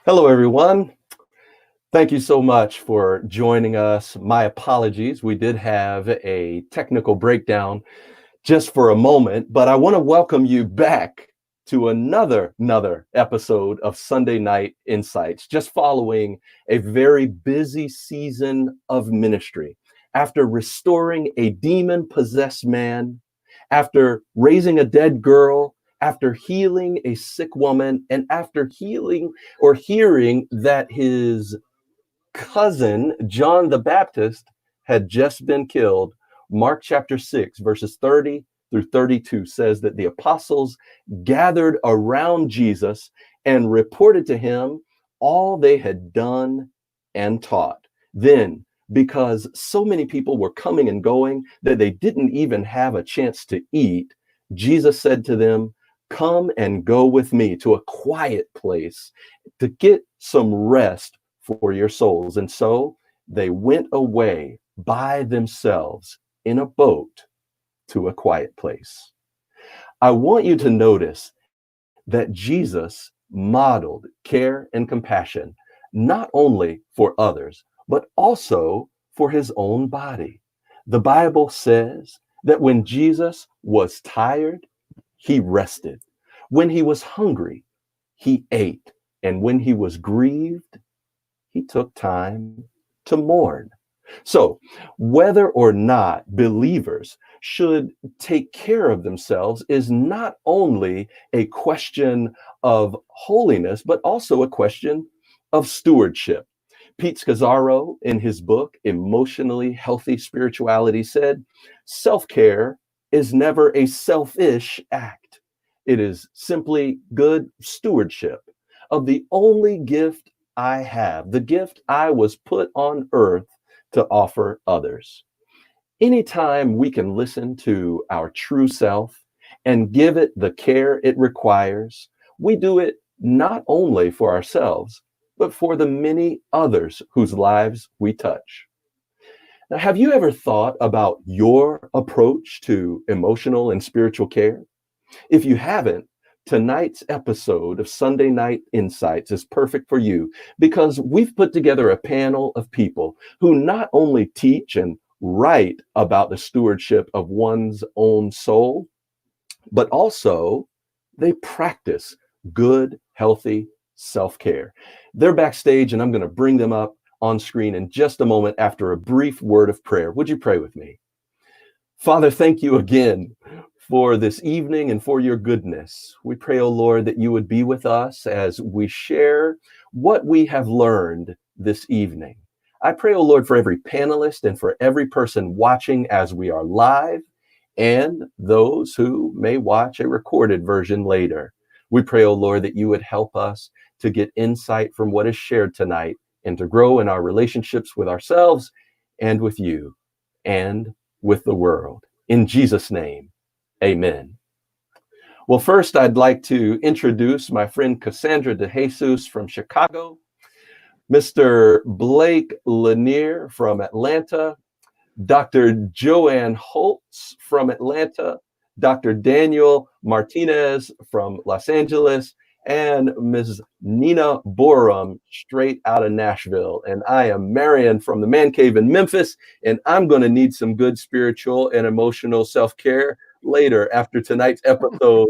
Hello, everyone. Thank you so much for joining us. My apologies. We did have a technical breakdown just for a moment, but I want to welcome you back to another episode of Sunday Night Insights, just following a very busy season of ministry. After restoring a demon-possessed man, after raising a dead girl, after healing a sick woman, and after healing or hearing that his cousin, John the Baptist, had just been killed, Mark chapter 6, verses 30 through 32 says that the apostles gathered around Jesus and reported to him all they had done and taught. Then, because so many people were coming and going that they didn't even have a chance to eat, Jesus said to them, "Come and go with me to a quiet place to get some rest for your souls." And so they went away by themselves in a boat to a quiet place. I want you to notice that Jesus modeled care and compassion, not only for others, but also for his own body. The Bible says that when Jesus was tired, he rested. When he was hungry, he ate. And when he was grieved, he took time to mourn. So, whether or not believers should take care of themselves is not only a question of holiness, but also a question of stewardship. Pete Scazzaro, in his book, Emotionally Healthy Spirituality, said, "Self care is never a selfish act. It is simply good stewardship of the only gift I have, the gift I was put on earth to offer others." Anytime we can listen to our true self and give it the care it requires, we do it not only for ourselves, but for the many others whose lives we touch. Now, have you ever thought about your approach to emotional and spiritual care? If you haven't, tonight's episode of Sunday Night Insights is perfect for you because we've put together a panel of people who not only teach and write about the stewardship of one's own soul, but also they practice good, healthy self care. They're backstage, and I'm going to bring them up on screen in just a moment after a brief word of prayer. Would you pray with me? Father, thank you again for this evening and for your goodness. We pray, oh Lord, that you would be with us as we share what we have learned this evening. I pray, oh Lord, for every panelist and for every person watching as we are live and those who may watch a recorded version later. We pray, oh Lord, that you would help us to get insight from what is shared tonight and to grow in our relationships with ourselves and with you and with the world. In Jesus' name, amen. Well, first, I'd like to introduce my friend Cassandra DeJesus from Chicago, Mr. Blake Lanier from Atlanta, Dr. Joanne Holtz from Atlanta, Dr. Daniel Martinez from Los Angeles, and Ms. Nina Borum straight out of Nashville. And I am Marion from the Man Cave in Memphis, and I'm going to need some good spiritual and emotional self-care later after tonight's episode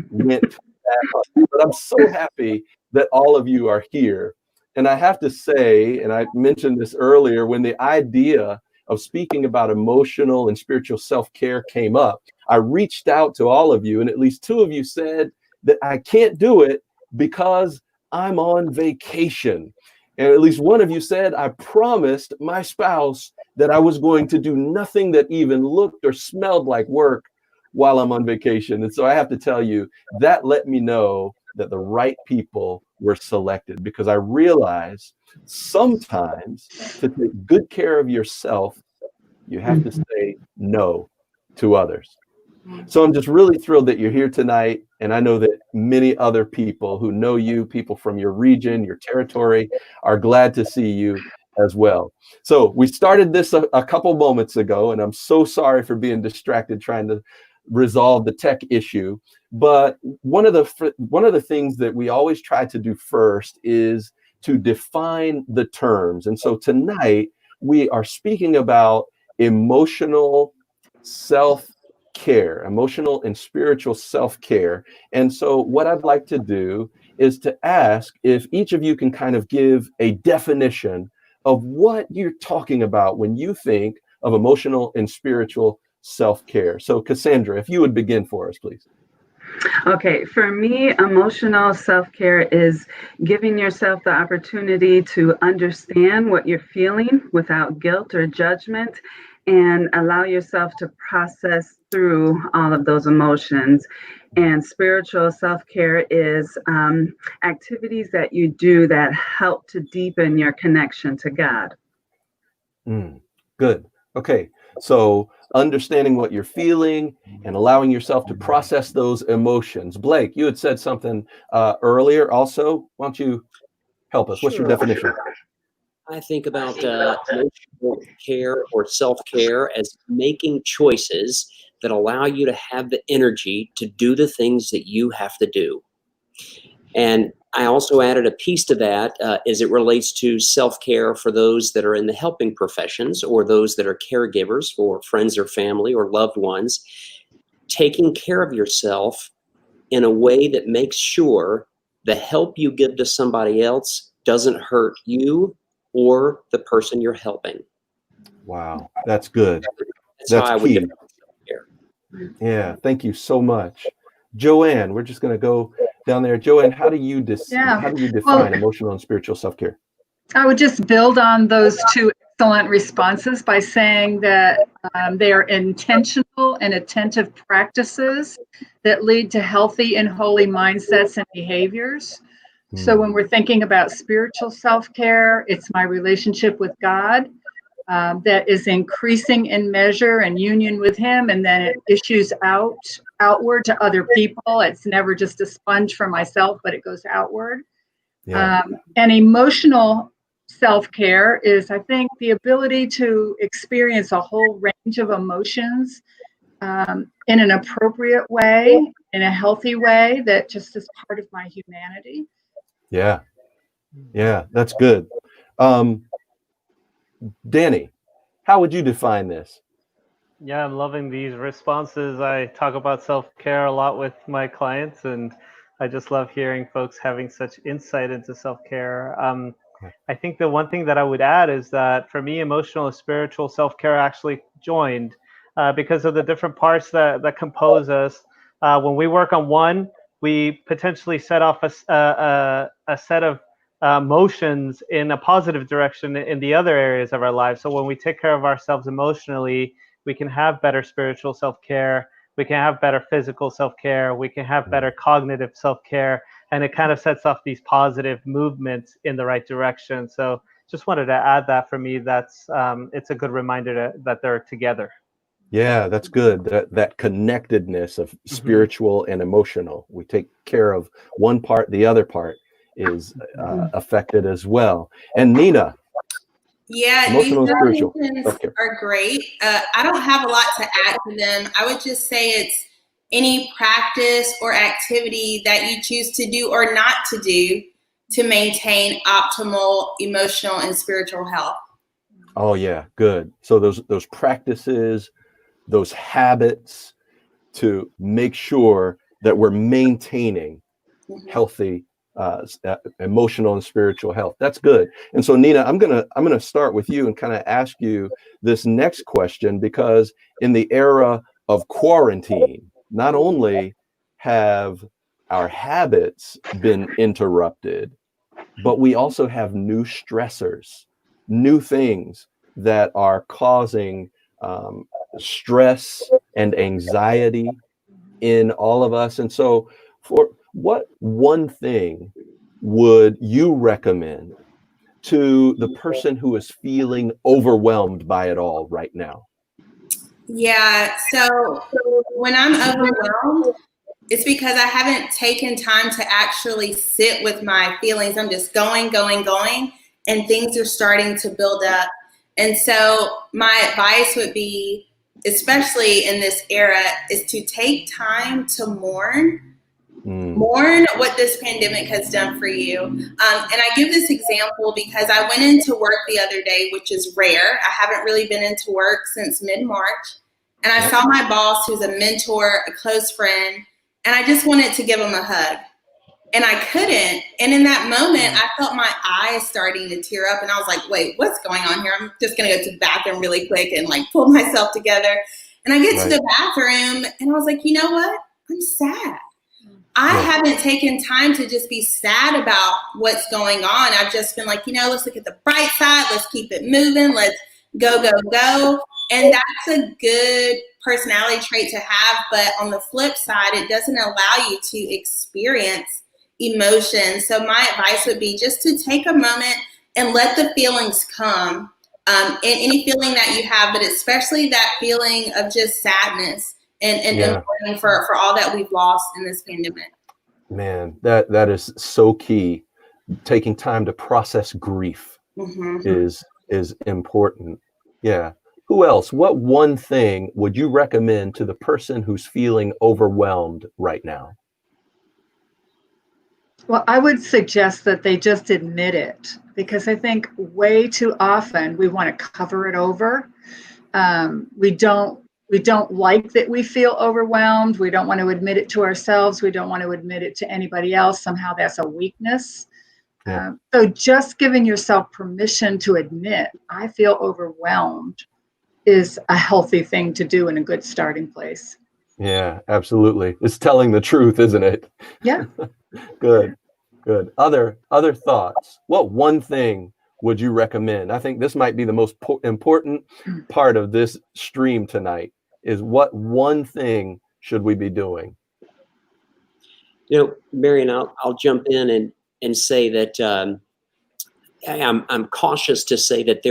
went down. But I'm so happy that all of you are here. And I have to say, and I mentioned this earlier, when the idea of speaking about emotional and spiritual self-care came up, I reached out to all of you, and at least two of you said that I can't do it because I'm on vacation. And at least one of you said, I promised my spouse that I was going to do nothing that even looked or smelled like work while I'm on vacation. And so I have to tell you, that let me know that the right people were selected, because I realize sometimes to take good care of yourself, you have to say no to others. So I'm just really thrilled that you're here tonight. And I know that many other people who know you, people from your region, your territory, are glad to see you as well. So we started this a couple moments ago, and I'm so sorry for being distracted trying to resolve the tech issue. But one of the things that we always try to do first is to define the terms. And so tonight we are speaking about emotional self-care, emotional and spiritual self-care. And so what I'd like to do is to ask if each of you can kind of give a definition of what you're talking about when you think of emotional and spiritual self-care. So Cassandra, if you would begin for us, please. Okay, for me, emotional self-care is giving yourself the opportunity to understand what you're feeling without guilt or judgment, and allow yourself to process through all of those emotions. And spiritual self-care is activities that you do that help to deepen your connection to God. Good. Okay. So understanding what you're feeling and allowing yourself to process those emotions. Blake, you had said something earlier also. Why don't you help us? What's your definition? I think about emotional care or self-care as making choices that allow you to have the energy to do the things that you have to do. And I also added a piece to that as it relates to self-care for those that are in the helping professions or those that are caregivers for friends or family or loved ones. Taking care of yourself in a way that makes sure the help you give to somebody else doesn't hurt you or the person you're helping. Wow, that's good. That's how I would key. define self-care. Yeah, thank you so much. Joanne, we're just going to go down there. Joanne, how do you define emotional and spiritual self-care? I would just build on those two excellent responses by saying that they are intentional and attentive practices that lead to healthy and holy mindsets and behaviors. So when we're thinking about spiritual self-care, it's my relationship with God that is increasing in measure and union with Him, and then it issues outward to other people. It's never just a sponge for myself, but it goes outward. Yeah. And emotional self-care is, I think, the ability to experience a whole range of emotions in an appropriate way, in a healthy way that just is part of my humanity. Yeah, that's good. Danny, how would you define this? Yeah, I'm loving these responses. I talk about self-care a lot with my clients, and I just love hearing folks having such insight into self-care. I think the one thing that I would add is that for me, emotional and spiritual self-care actually joined because of the different parts that compose us. When we work on one, we potentially set off a set of motions in a positive direction in the other areas of our lives. So when we take care of ourselves emotionally, we can have better spiritual self-care, we can have better physical self-care, we can have better cognitive self-care, and it kind of sets off these positive movements in the right direction. So just wanted to add that. For me, that's it's a good reminder that they're together. Yeah, that's good. That connectedness of spiritual and emotional. We take care of one part, the other part is affected as well. And Nina. Yeah, emotional these and spiritual definitions are great. I don't have a lot to add to them. I would just say it's any practice or activity that you choose to do or not to do to maintain optimal emotional and spiritual health. Oh yeah, good. So those practices, those habits to make sure that we're maintaining healthy emotional and spiritual health. That's good. And so Nina, I'm gonna start with you and kind of ask you this next question, because in the era of quarantine, not only have our habits been interrupted, but we also have new stressors, new things that are causing stress and anxiety in all of us. And so for what one thing would you recommend to the person who is feeling overwhelmed by it all right now? Yeah, so when I'm overwhelmed, it's because I haven't taken time to actually sit with my feelings. I'm just going, and things are starting to build up. And so my advice would be especially in this era, is to take time to mourn Mm. mourn what this pandemic has done for you. And I give this example because I went into work the other day, which is rare. I haven't really been into work since mid-March. And I saw my boss, who's a mentor, a close friend, and I just wanted to give him a hug. And I couldn't. And in that moment, I felt my eyes starting to tear up. And I was like, wait, what's going on here? I'm just going to go to the bathroom really quick and like pull myself together. And I get to the bathroom and I was like, you know what? I'm sad. I haven't taken time to just be sad about what's going on. I've just been like, let's look at the bright side. Let's keep it moving. Let's go, go, go. And that's a good personality trait to have. But on the flip side, it doesn't allow you to experience emotion. So my advice would be just to take a moment and let the feelings come. And any feeling that you have, but especially that feeling of just sadness. And mourning for all that we've lost in this pandemic. Man, that is so key. Taking time to process grief is important. Yeah. Who else? What one thing would you recommend to the person who's feeling overwhelmed right now? Well, I would suggest that they just admit it, because I think way too often we want to cover it over. We don't like that we feel overwhelmed. We don't want to admit it to ourselves. We don't want to admit it to anybody else. Somehow that's a weakness. So just giving yourself permission to admit, I feel overwhelmed, is a healthy thing to do and a good starting place. Yeah, absolutely. It's telling the truth, isn't it? Yeah. Good. Other thoughts? What one thing would you recommend? I think this might be the most important part of this stream tonight, is what one thing should we be doing? Marion, I'll jump in and say that I'm cautious to say that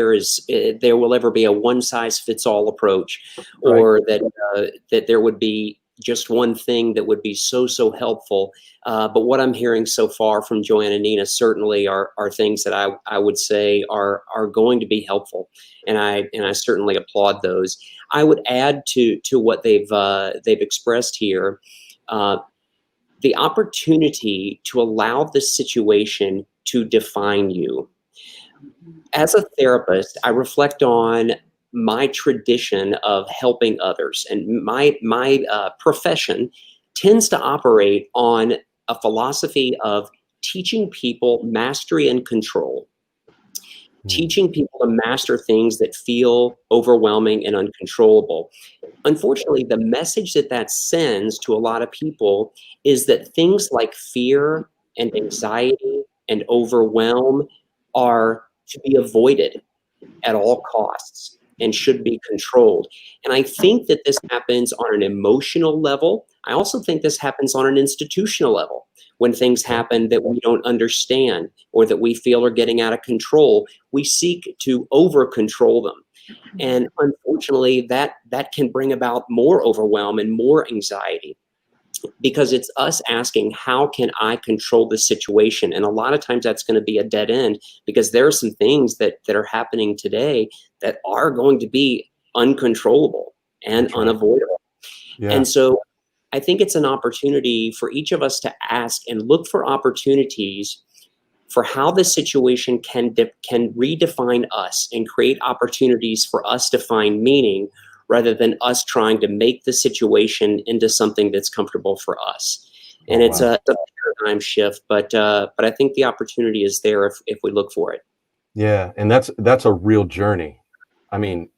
there will ever be a one size fits all approach, or that there would be just one thing that would be so helpful. But what I'm hearing so far from Joanne and Nina certainly are things that I would say are going to be helpful, and I certainly applaud those. I would add to what they've expressed here, the opportunity to allow the situation to define you. As a therapist, I reflect on my tradition of helping others, and my profession tends to operate on a philosophy of teaching people mastery and control, teaching people to master things that feel overwhelming and uncontrollable. Unfortunately, the message that sends to a lot of people is that things like fear and anxiety and overwhelm are to be avoided at all costs and should be controlled. And I think that this happens on an emotional level. I also think this happens on an institutional level. When things happen that we don't understand or that we feel are getting out of control, we seek to over control them. And unfortunately, that can bring about more overwhelm and more anxiety, because it's us asking, how can I control this situation? And a lot of times that's going to be a dead end, because there are some things that are happening today that are going to be uncontrollable and unavoidable. Yeah. And so I think it's an opportunity for each of us to ask and look for opportunities for how this situation can redefine us and create opportunities for us to find meaning, rather than us trying to make the situation into something that's comfortable for us. And it's a paradigm shift, but I think the opportunity is there if we look for it. Yeah, and that's a real journey. I mean,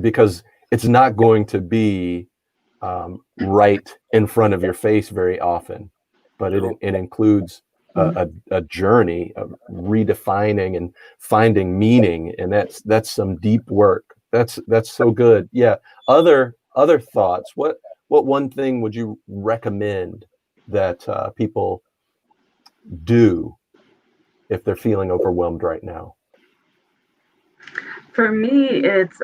because it's not going to be right in front of your face very often, but it includes a journey of redefining and finding meaning, and that's some deep work. That's so good. Yeah. Other thoughts. What one thing would you recommend that people do if they're feeling overwhelmed right now? For me, it's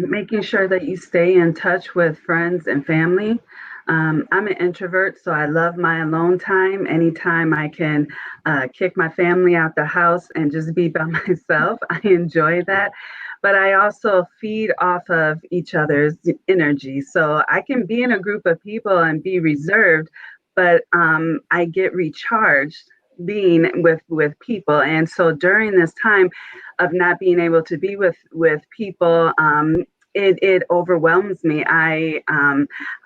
making sure that you stay in touch with friends and family. I'm an introvert, so I love my alone time. Anytime I can kick my family out the house and just be by myself, I enjoy that. but I also feed off of each other's energy. So I can be in a group of people and be reserved, but I get recharged being with people. And so during this time of not being able to be with people, it overwhelms me. I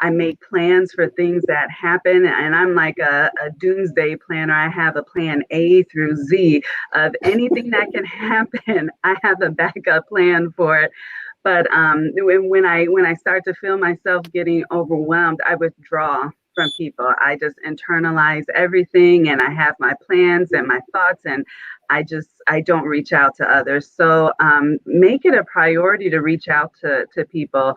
make plans for things that happen, and I'm like a doomsday planner. I have a plan A through Z of anything that can happen. I have a backup plan for it. But when I start to feel myself getting overwhelmed, I withdraw from people. I just internalize everything, and I have my plans and my thoughts, and I don't reach out to others. So make it a priority to reach out to people.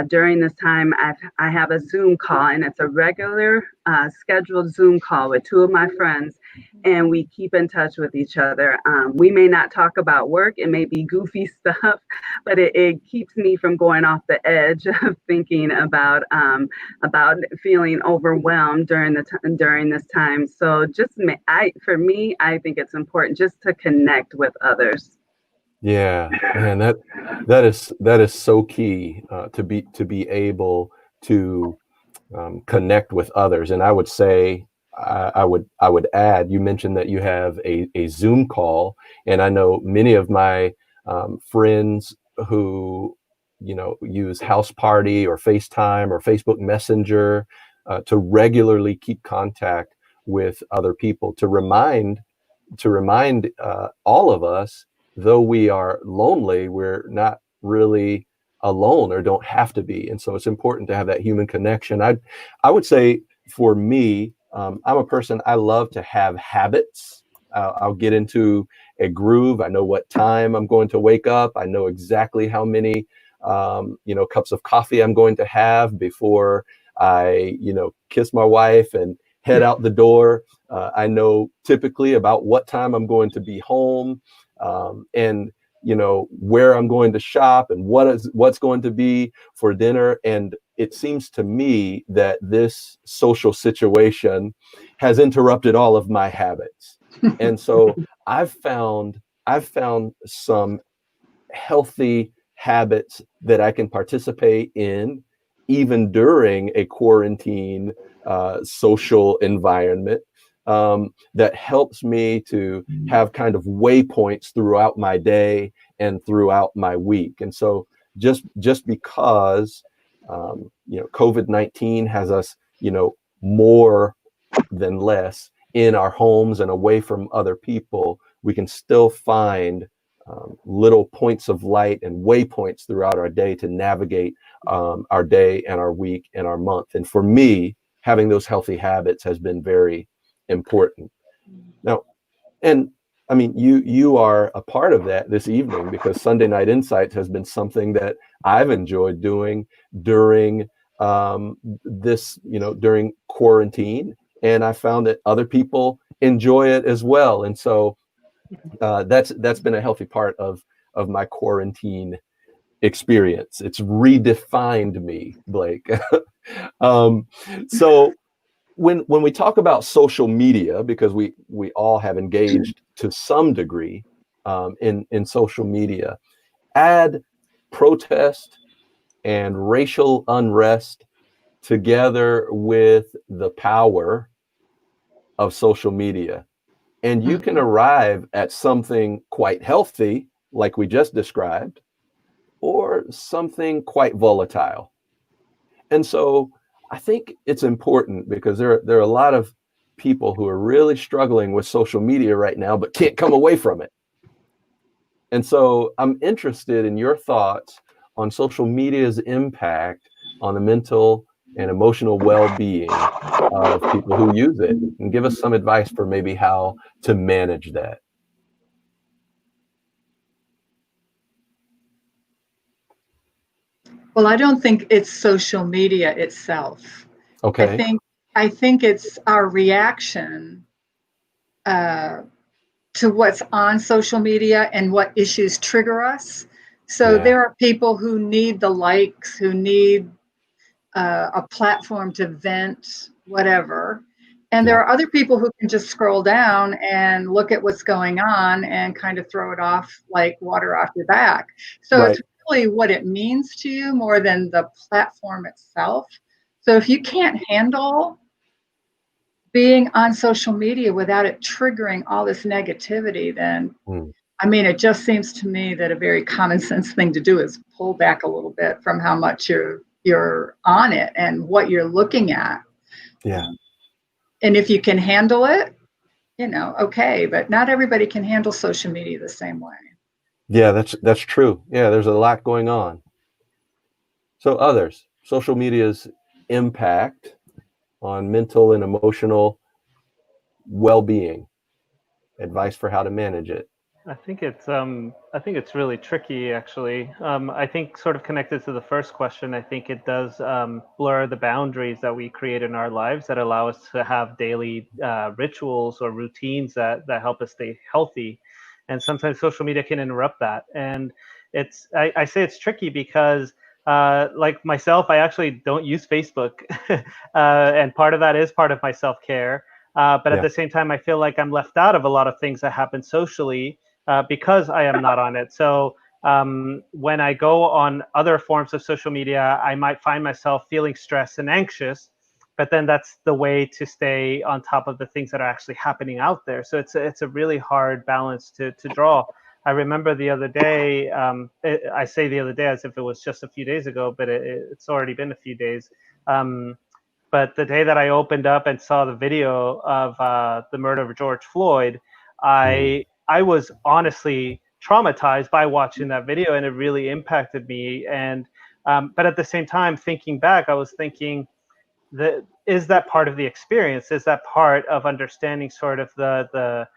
During this time, I have a Zoom call, and it's a regular scheduled Zoom call with two of my friends, and we keep in touch with each other. We may not talk about work. It may be goofy stuff, but it keeps me from going off the edge of thinking about feeling overwhelmed during this time. So for me, I think it's important just to connect with others. Yeah, man, that is so key, to be able to connect with others. And I would say, I would add, you mentioned that you have a Zoom call, and I know many of my friends who use House Party or FaceTime or Facebook Messenger to regularly keep contact with other people, to remind all of us, though we are lonely, we're not really alone or don't have to be. And so it's important to have that human connection. I would say for me, I'm a person, I love to have habits. I'll get into a groove. I know what time I'm going to wake up. I know exactly how many cups of coffee I'm going to have before I kiss my wife and head out the door. I know typically about what time I'm going to be home, and where I'm going to shop and what's going to be for dinner. And it seems to me that this social situation has interrupted all of my habits. And so I've found some healthy habits that I can participate in even during a quarantine social environment, that helps me to have kind of waypoints throughout my day and throughout my week. And so just because COVID-19 has us more than less in our homes and away from other people, we can still find little points of light and waypoints throughout our day to navigate our day and our week and our month. And for me, having those healthy habits has been very important. Now, and I mean, you are a part of that this evening, because Sunday Night Insights has been something that I've enjoyed doing during during quarantine, and I found that other people enjoy it as well. And so that's been a healthy part of my quarantine experience. It's redefined me, Blake. So when we talk about social media, because we all have engaged to some degree in social media, add protest and racial unrest together with the power of social media, and you can arrive at something quite healthy, like we just described, or something quite volatile. And so I think it's important, because there are a lot of people who are really struggling with social media right now, but can't come away from it. And so I'm interested in your thoughts on social media's impact on the mental and emotional well-being of people who use it, and give us some advice for maybe how to manage that. Well, I don't think it's social media itself. Okay. I think it's our reaction to what's on social media and what issues trigger us. So Yeah. there are people who need the likes, who need a platform to vent, whatever. And Yeah. there are other people who can just scroll down and look at what's going on and kind of throw it off like water off your back. So Right. it's really what it means to you more than the platform itself. So if you can't handle being on social media without it triggering all this negativity, then Mm. I mean, it just seems to me that a very common sense thing to do is pull back a little bit from how much you're on it and what you're looking at. Yeah. And if you can handle it, okay, but not everybody can handle social media the same way. Yeah, that's true. Yeah, there's a lot going on. So others, social media's impact on mental and emotional well-being, advice for how to manage it. I think it's really tricky actually. I think sort of connected to the first question, I think it does blur the boundaries that we create in our lives that allow us to have daily rituals or routines that help us stay healthy. And sometimes social media can interrupt that. And I say it's tricky because like myself, I actually don't use Facebook. And part of that is part of my self-care. But at Yeah. the same time, I feel like I'm left out of a lot of things that happen socially because I am not on it. So when I go on other forms of social media, I might find myself feeling stressed and anxious, but then that's the way to stay on top of the things that are actually happening out there. So it's a really hard balance to draw. I remember the other day, I say the other day as if it was just a few days ago, but it's already been a few days. But the day that I opened up and saw the video of the murder of George Floyd, I was honestly traumatized by watching that video, and it really impacted me. And but at the same time, thinking back, I was thinking, is that part of the experience? Is that part of understanding sort of the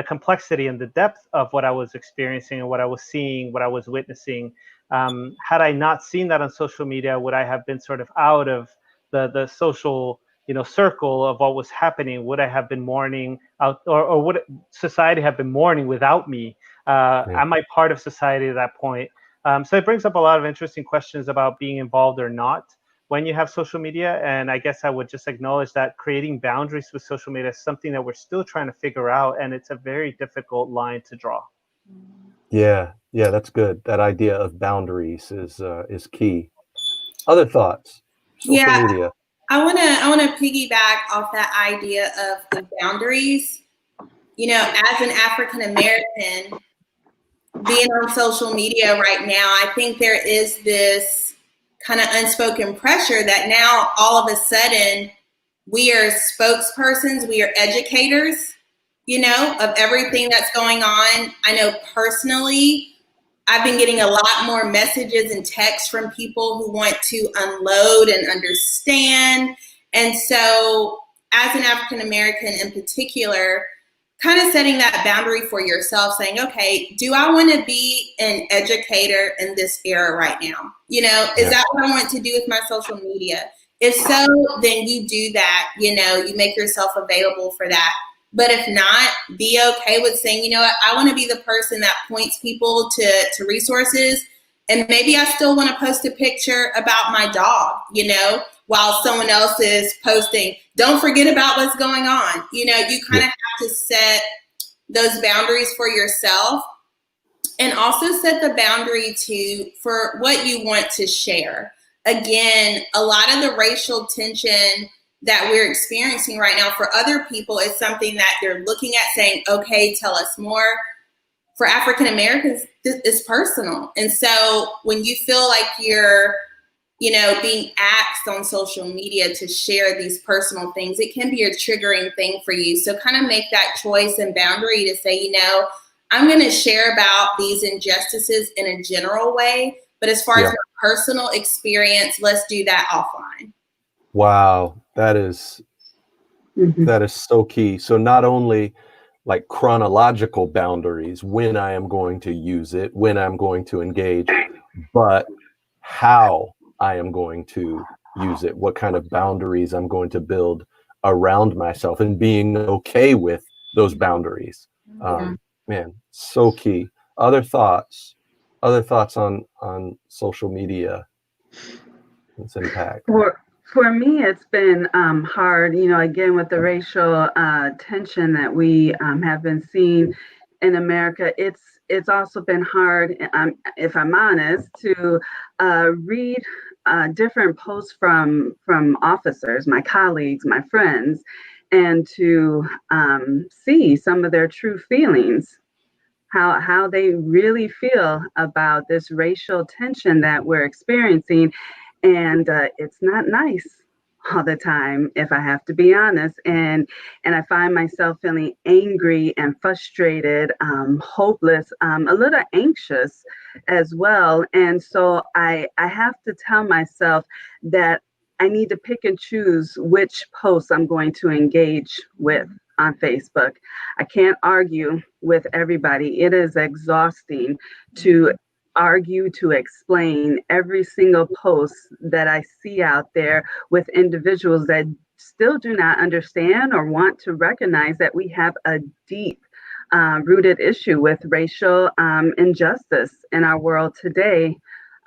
complexity and the depth of what I was experiencing and what I was seeing, what I was witnessing? Had I not seen that on social media, would I have been sort of out of the social circle of what was happening? Would I have been mourning out, or would society have been mourning without me? Am I part of society at that point? So it brings up a lot of interesting questions about being involved or not when you have social media. And I guess I would just acknowledge that creating boundaries with social media is something that we're still trying to figure out, and it's a very difficult line to draw. Yeah, that's good. That idea of boundaries is key. Other thoughts? Social Yeah, media. I wanna piggyback off that idea of boundaries. As an African American, being on social media right now, I think there is this kind of unspoken pressure that now all of a sudden we are spokespersons, we are educators, of everything that's going on. I know personally, I've been getting a lot more messages and texts from people who want to unload and understand. And so, as an African American in particular, kind of setting that boundary for yourself, saying, okay, do I want to be an educator in this era right now? Is that what I want to do with my social media? If so, then you do that, you make yourself available for that. But if not, be okay with saying, you know what, I want to be the person that points people to resources. And maybe I still want to post a picture about my dog, while someone else is posting, don't forget about what's going on. You kind of have to set those boundaries for yourself, and also set the boundary for what you want to share. Again, a lot of the racial tension that we're experiencing right now for other people is something that they're looking at saying, okay, tell us more. For African Americans, it's personal. And so when you feel like you're, being asked on social media to share these personal things, it can be a triggering thing for you. So kind of make that choice and boundary to say, I'm going to share about these injustices in a general way, but as far as my personal experience, let's do that offline. Wow, that is so key. So not only like chronological boundaries, when I am going to use it, when I'm going to engage, but how I am going to use it, what kind of boundaries I'm going to build around myself, and being okay with those boundaries. Man, so key. Other thoughts on social media, its impact? For me, it's been hard, again, with the racial tension that we have been seeing in America. It's also been hard, if I'm honest, to read different posts from officers, my colleagues, my friends, and to see some of their true feelings, how they really feel about this racial tension that we're experiencing. And it's not nice all the time, if I have to be honest. And I find myself feeling angry and frustrated, hopeless, a little anxious as well. And so I have to tell myself that I need to pick and choose which posts I'm going to engage with on Facebook. I can't argue with everybody. It is exhausting to argue, to explain every single post that I see out there with individuals that still do not understand or want to recognize that we have a deep rooted issue with racial injustice in our world today.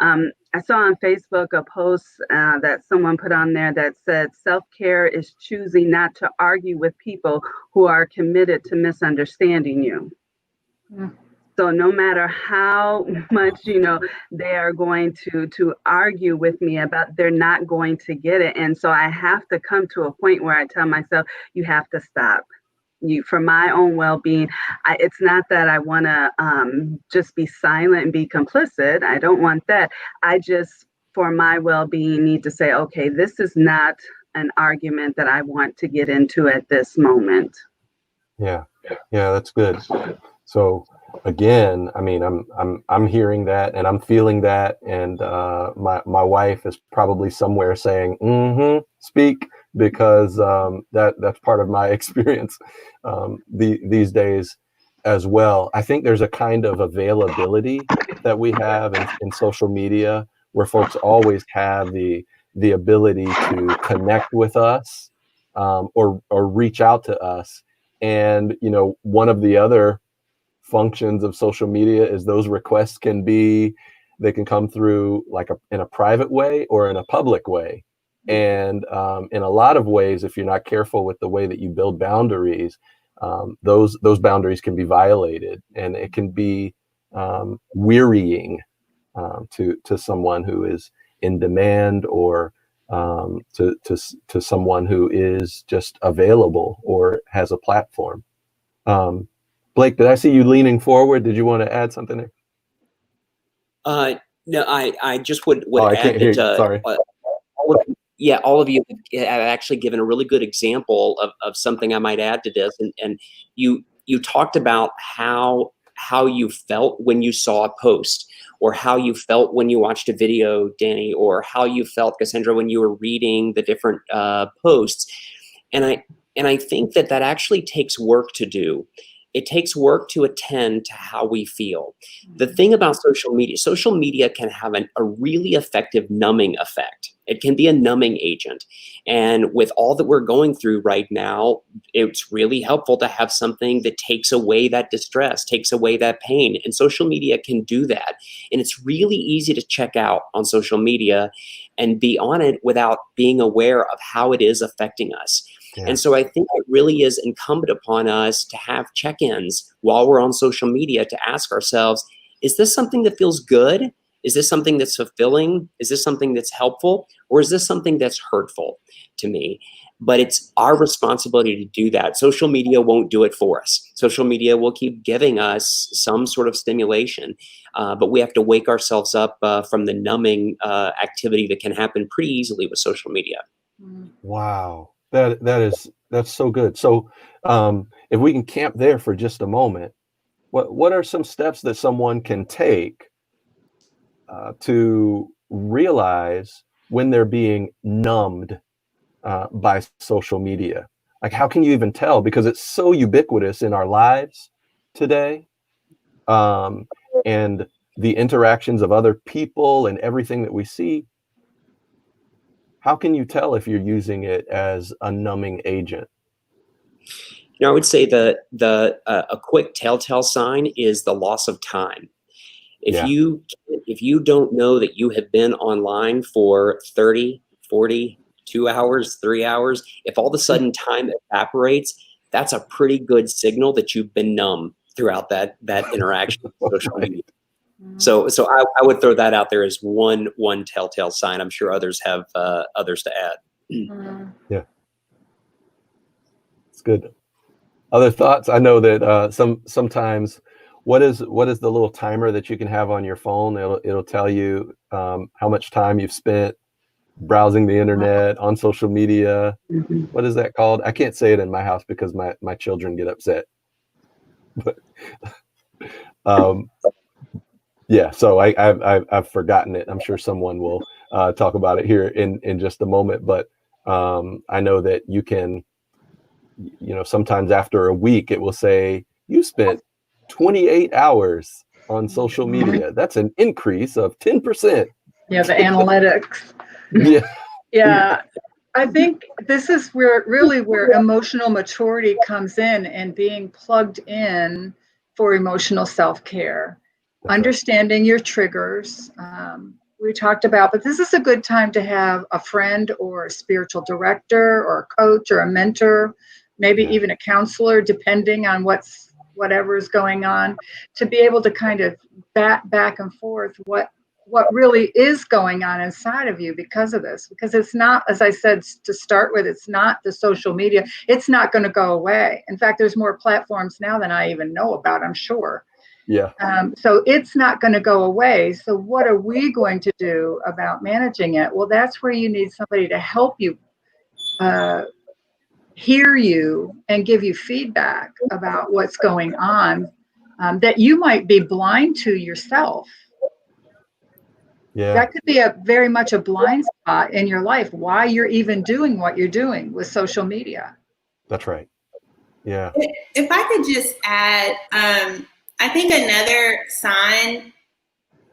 I saw on Facebook a post that someone put on there that said self-care is choosing not to argue with people who are committed to misunderstanding you. Yeah. So no matter how much, they are going to argue with me about, they're not going to get it. And so I have to come to a point where I tell myself, you have to stop. For my own well-being, it's not that I want to just be silent and be complicit. I don't want that. I just, for my well-being, need to say, okay, this is not an argument that I want to get into at this moment. Yeah, that's good. So again, I mean, I'm hearing that and I'm feeling that, and my wife is probably somewhere saying, speak, because that's part of my experience these days as well. I think there's a kind of availability that we have in social media where folks always have the ability to connect with us or reach out to us. And one of the other functions of social media is those requests they can come through like in a private way or in a public way. And in a lot of ways, if you're not careful with the way that you build boundaries, those boundaries can be violated, and it can be wearying to someone who is in demand, or to someone who is just available or has a platform. Blake, did I see you leaning forward? Did you want to add something there? No, I just would I add can't hear that you. Sorry. all of you have actually given a really good example of something I might add to this. And you talked about how you felt when you saw a post, or how you felt when you watched a video, Danny, or how you felt, Cassandra, when you were reading the different posts. And I think that actually takes work to do. It takes work to attend to how we feel. The thing about social media can have a really effective numbing effect. It can be a numbing agent. And with all that we're going through right now, it's really helpful to have something that takes away that distress, takes away that pain. And social media can do that. And it's really easy to check out on social media and be on it without being aware of how it is affecting us. Yeah. And so I think it really is incumbent upon us to have check-ins while we're on social media to ask ourselves, is this something that feels good? Is this something that's fulfilling? Is this something that's helpful? Or is this something that's hurtful to me? But it's our responsibility to do that. Social media won't do it for us. Social media will keep giving us some sort of stimulation, but we have to wake ourselves up from the numbing activity that can happen pretty easily with social media. Wow. That's so good. So if we can camp there for just a moment, what are some steps that someone can take to realize when they're being numbed by social media? Like, how can you even tell? Because it's so ubiquitous in our lives today, and the interactions of other people and everything that we see. How can you tell if you're using it as a numbing agent? I would say a quick telltale sign is the loss of time. If you don't know that you have been online for 30, 40, 2 hours, 3 hours, if all of a sudden time evaporates, that's a pretty good signal that you've been numb throughout that interaction with social media. So I would throw that out there as one telltale sign. I'm sure others have others to add. Yeah, it's good. Other thoughts? I know that sometimes what is the little timer that you can have on your phone? It'll tell you how much time you've spent browsing the internet, on social media. Mhm. What is that called? I can't say it in my house because my children get upset. But yeah, so I've forgotten it. I'm sure someone will talk about it here in just a moment. But I know that you can, sometimes after a week, it will say you spent 28 hours on social media. That's an increase of 10%. Yeah, the analytics. Yeah. Yeah, I think this is where emotional maturity comes in, and being plugged in for emotional self-care, That's understanding your triggers. We talked about, but this is a good time to have a friend or a spiritual director or a coach or a mentor, maybe Yeah. even a counselor, depending on whatever is going on, to be able to kind of back and forth what really is going on inside of you because of this. Because it's not, as I said to start with, it's not the social media. It's not going to go away. In fact, there's more platforms now than I even know about, I'm sure. Yeah. So it's not going to go away. So what are we going to do about managing it? Well, that's where you need somebody to help you hear you and give you feedback about what's going on, that you might be blind to yourself. Yeah. That could be very much a blind spot in your life, why you're even doing what you're doing with social media. That's right. Yeah. If I could just add, I think another sign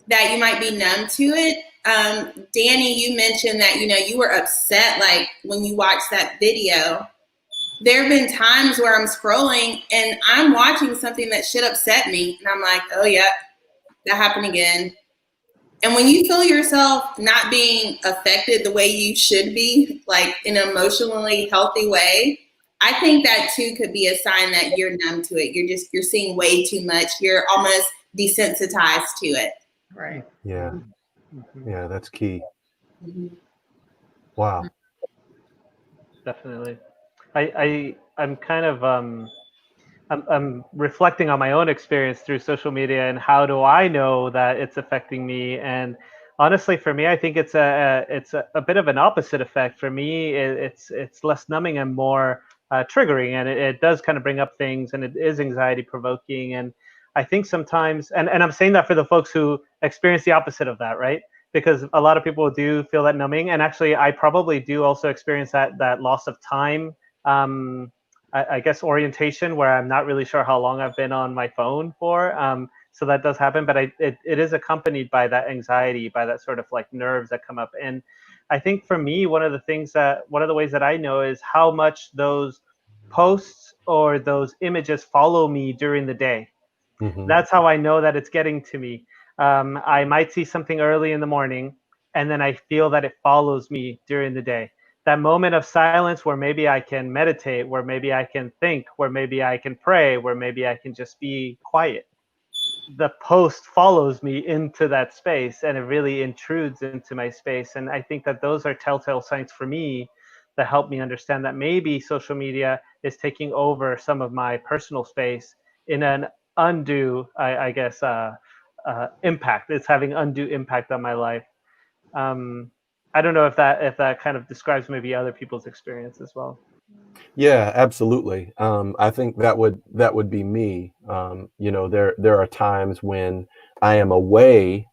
that you might be numb to it, Danny, you mentioned that, you were upset like when you watched that video. There have been times where I'm scrolling and I'm watching something that should upset me. And I'm like, oh, yeah, that happened again. And when you feel yourself not being affected the way you should be, like in an emotionally healthy way, I think that too could be a sign that you're numb to it. You're seeing way too much. You're almost desensitized to it. Right. Yeah. Yeah. That's key. Wow. Definitely. I'm kind of I'm reflecting on my own experience through social media and how do I know that it's affecting me. And honestly, for me, I think it's a bit of an opposite effect. For me, it's less numbing and more triggering, and it does kind of bring up things, and it is anxiety provoking. And I think sometimes, and I'm saying that for the folks who experience the opposite of that, right? Because a lot of people do feel that numbing, and actually, I probably do also experience that loss of time. I guess orientation, where I'm not really sure how long I've been on my phone for. So that does happen, but it is accompanied by that anxiety, by that sort of like nerves that come up. And I think for me, one of the ways that I know is how much those posts or those images follow me during the day. Mhm. That's how I know that it's getting to me. I might see something early in the morning, and then I feel that it follows me during the day. That moment of silence where maybe I can meditate, where maybe I can think, where maybe I can pray, where maybe I can just be quiet. The post follows me into that space, and it really intrudes into my space. And I think that those are telltale signs for me that help me understand that maybe social media is taking over some of my personal space in an undue, I guess, impact. It's having undue impact on my life. I don't know if that kind of describes maybe other people's experience as well. Yeah, absolutely. I think that would be me. There are times when I am away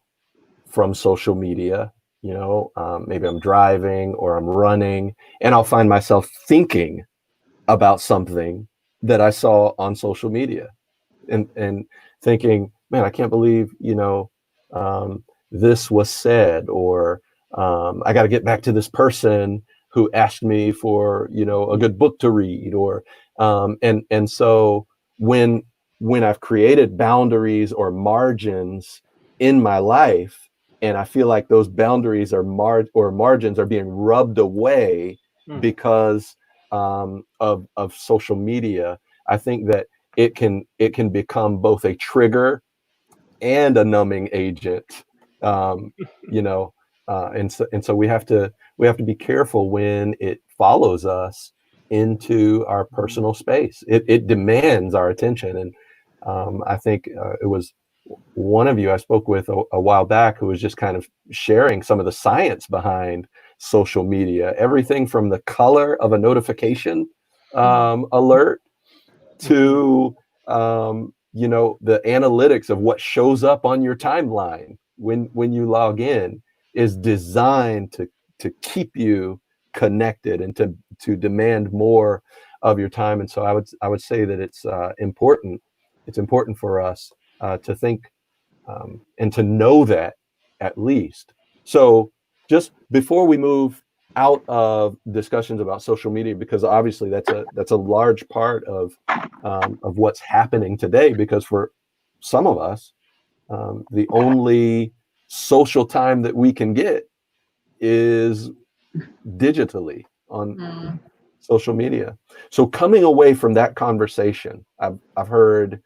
from social media. Maybe I'm driving or I'm running, and I'll find myself thinking about something that I saw on social media, and thinking, man, I can't believe this was said, or I got to get back to this person who asked me for a good book to read, or and so when I've created boundaries or margins in my life, And I feel like those boundaries are margins are being rubbed away because of social media. I think that it can become both a trigger and a numbing agent, you know, and so we have to be careful when it follows us into our personal space. It demands our attention, and I think it was one of you I spoke with a while back who was just kind of sharing some of the science behind social media, everything from the color of a notification alert to you know, the analytics of what shows up on your timeline when you log in is designed to keep you connected and to demand more of your time. And so I would say that it's important for us to think and to know that, at least. So just before we move out of discussions about social media, because obviously that's a large part of what's happening today, because for some of us, the only social time that we can get is digitally on social media. So coming away from that conversation, I've heard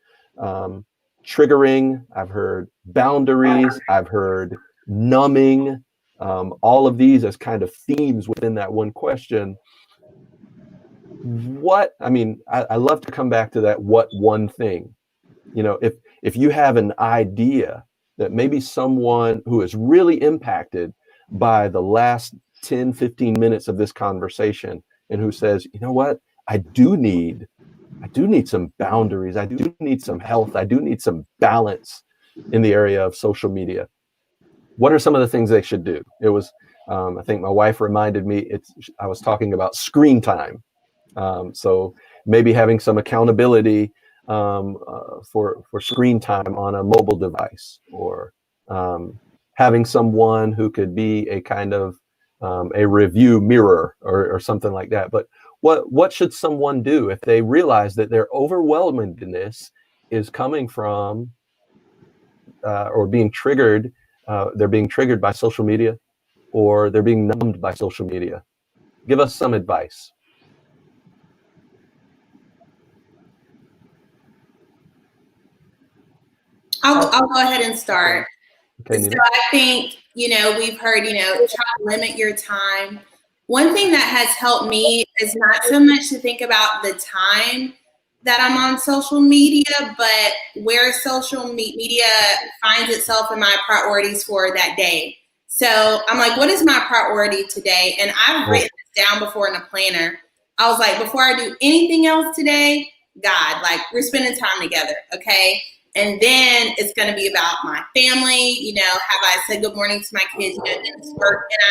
triggering, I've heard boundaries, I've heard numbing, all of these as kind of themes within that one question. I love to come back to that what one thing. You know, if you have an idea that maybe someone who is really impacted by the last 10, 15 minutes of this conversation and who says, you know what, I do need some boundaries. I do need some health. I do need some balance in the area of social media. What are some of the things they should do? It was, I think my wife reminded me, I was talking about screen time. So maybe having some accountability for screen time on a mobile device, or having someone who could be a kind of a review mirror or something like that. But what should someone do if they realize that their overwhelmedness is coming from or being triggered? They're being triggered by social media, or they're being numbed by social media. Give us some advice. I'll go ahead and start. Okay, so Nina. I think, we've heard, try to limit your time. One thing that has helped me is not so much to think about the time that I'm on social media, but where social media finds itself in my priorities for that day. So I'm like, what is my priority today? And I've written this down before in a planner. I was like, before I do anything else today, God, like, we're spending time together, okay? And then it's going to be about my family. Have I said good morning to my kids? And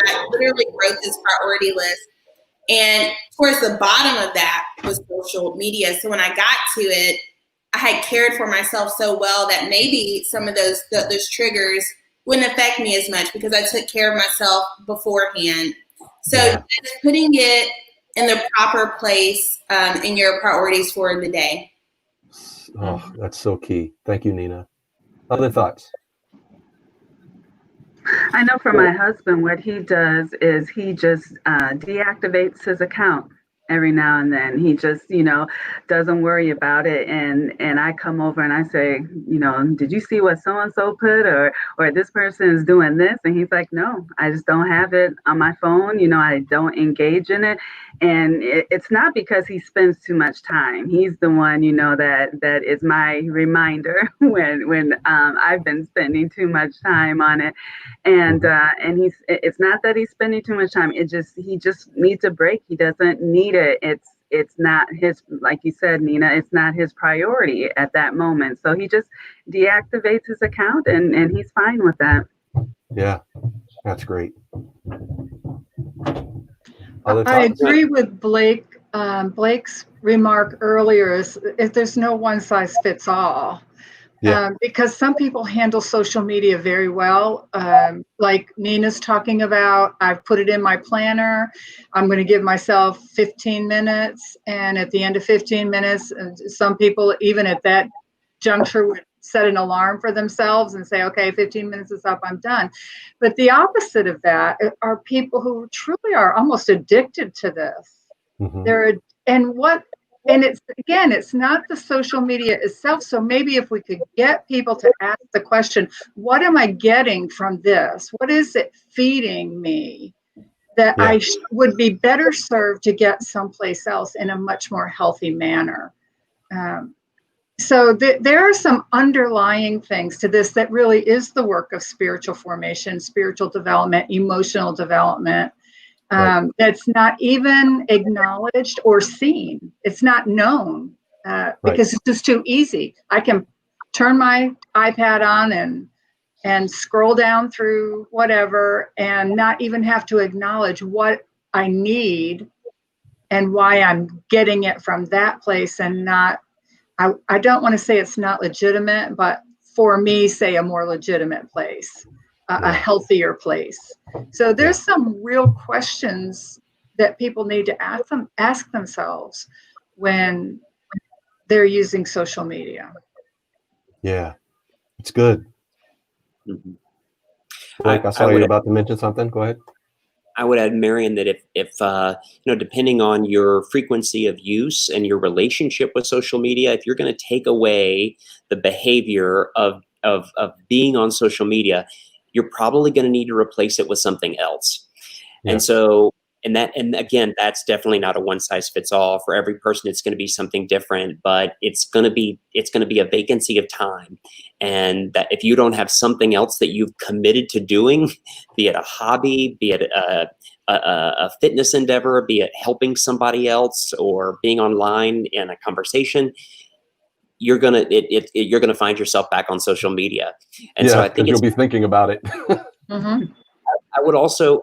I literally wrote this priority list. And towards the bottom of that was social media. So when I got to it, I had cared for myself so well that maybe some of those triggers wouldn't affect me as much because I took care of myself beforehand. So just putting it in the proper place in your priorities for the day. Oh, that's so key. Thank you, Nina. Other thoughts? I know for my husband, what he does is he just deactivates his account every now and then. He just, doesn't worry about it. And I come over and I say, did you see what so-and-so put, or this person is doing this? And he's like, no, I just don't have it on my phone. I don't engage in it. And it's not because he spends too much time. He's the one, that is my reminder when I've been spending too much time on it. And it's not that he's spending too much time. He just needs a break. He doesn't need it. It's not his, like you said, Nina, it's not his priority at that moment. So he just deactivates his account and he's fine with that. Yeah, that's great. I agree with Blake. Blake's remark earlier is if there's no one size fits all. Because some people handle social media very well. Like Nina's talking about, I've put it in my planner. I'm going to give myself 15 minutes. And at the end of 15 minutes, some people, even at that juncture, would set an alarm for themselves and say, okay, 15 minutes is up, I'm done. But the opposite of that are people who truly are almost addicted to this. Mhm. And it's, again, it's not the social media itself. So maybe if we could get people to ask the question, what am I getting from this? What is it feeding me that Yeah. I would be better served to get someplace else in a much more healthy manner? So there are some underlying things to this that really is the work of spiritual formation, spiritual development, emotional development. Right. That's not even acknowledged or seen. It's not known because it's just too easy. I can turn my iPad on and scroll down through whatever and not even have to acknowledge what I need and why I'm getting it from that place and not, I don't want to say it's not legitimate, but for me, say a more legitimate place, a healthier place. So there's some real questions that people need to ask themselves when they're using social media. Yeah, it's good. Mhm. Blake, I saw you about to mention something. Go ahead. I would add, Marion, that if depending on your frequency of use and your relationship with social media, if you're going to take away the behavior of being on social media, you're probably going to need to replace it with something else. Yeah. And so, and again, that's definitely not a one size fits all. For every person, it's going to be something different, but it's going to be a vacancy of time. And that if you don't have something else that you've committed to doing, be it a hobby, be it a fitness endeavor, be it helping somebody else or being online in a conversation, you're gonna find yourself back on social media. And so I think you'll be thinking about it. Mm-hmm. I would also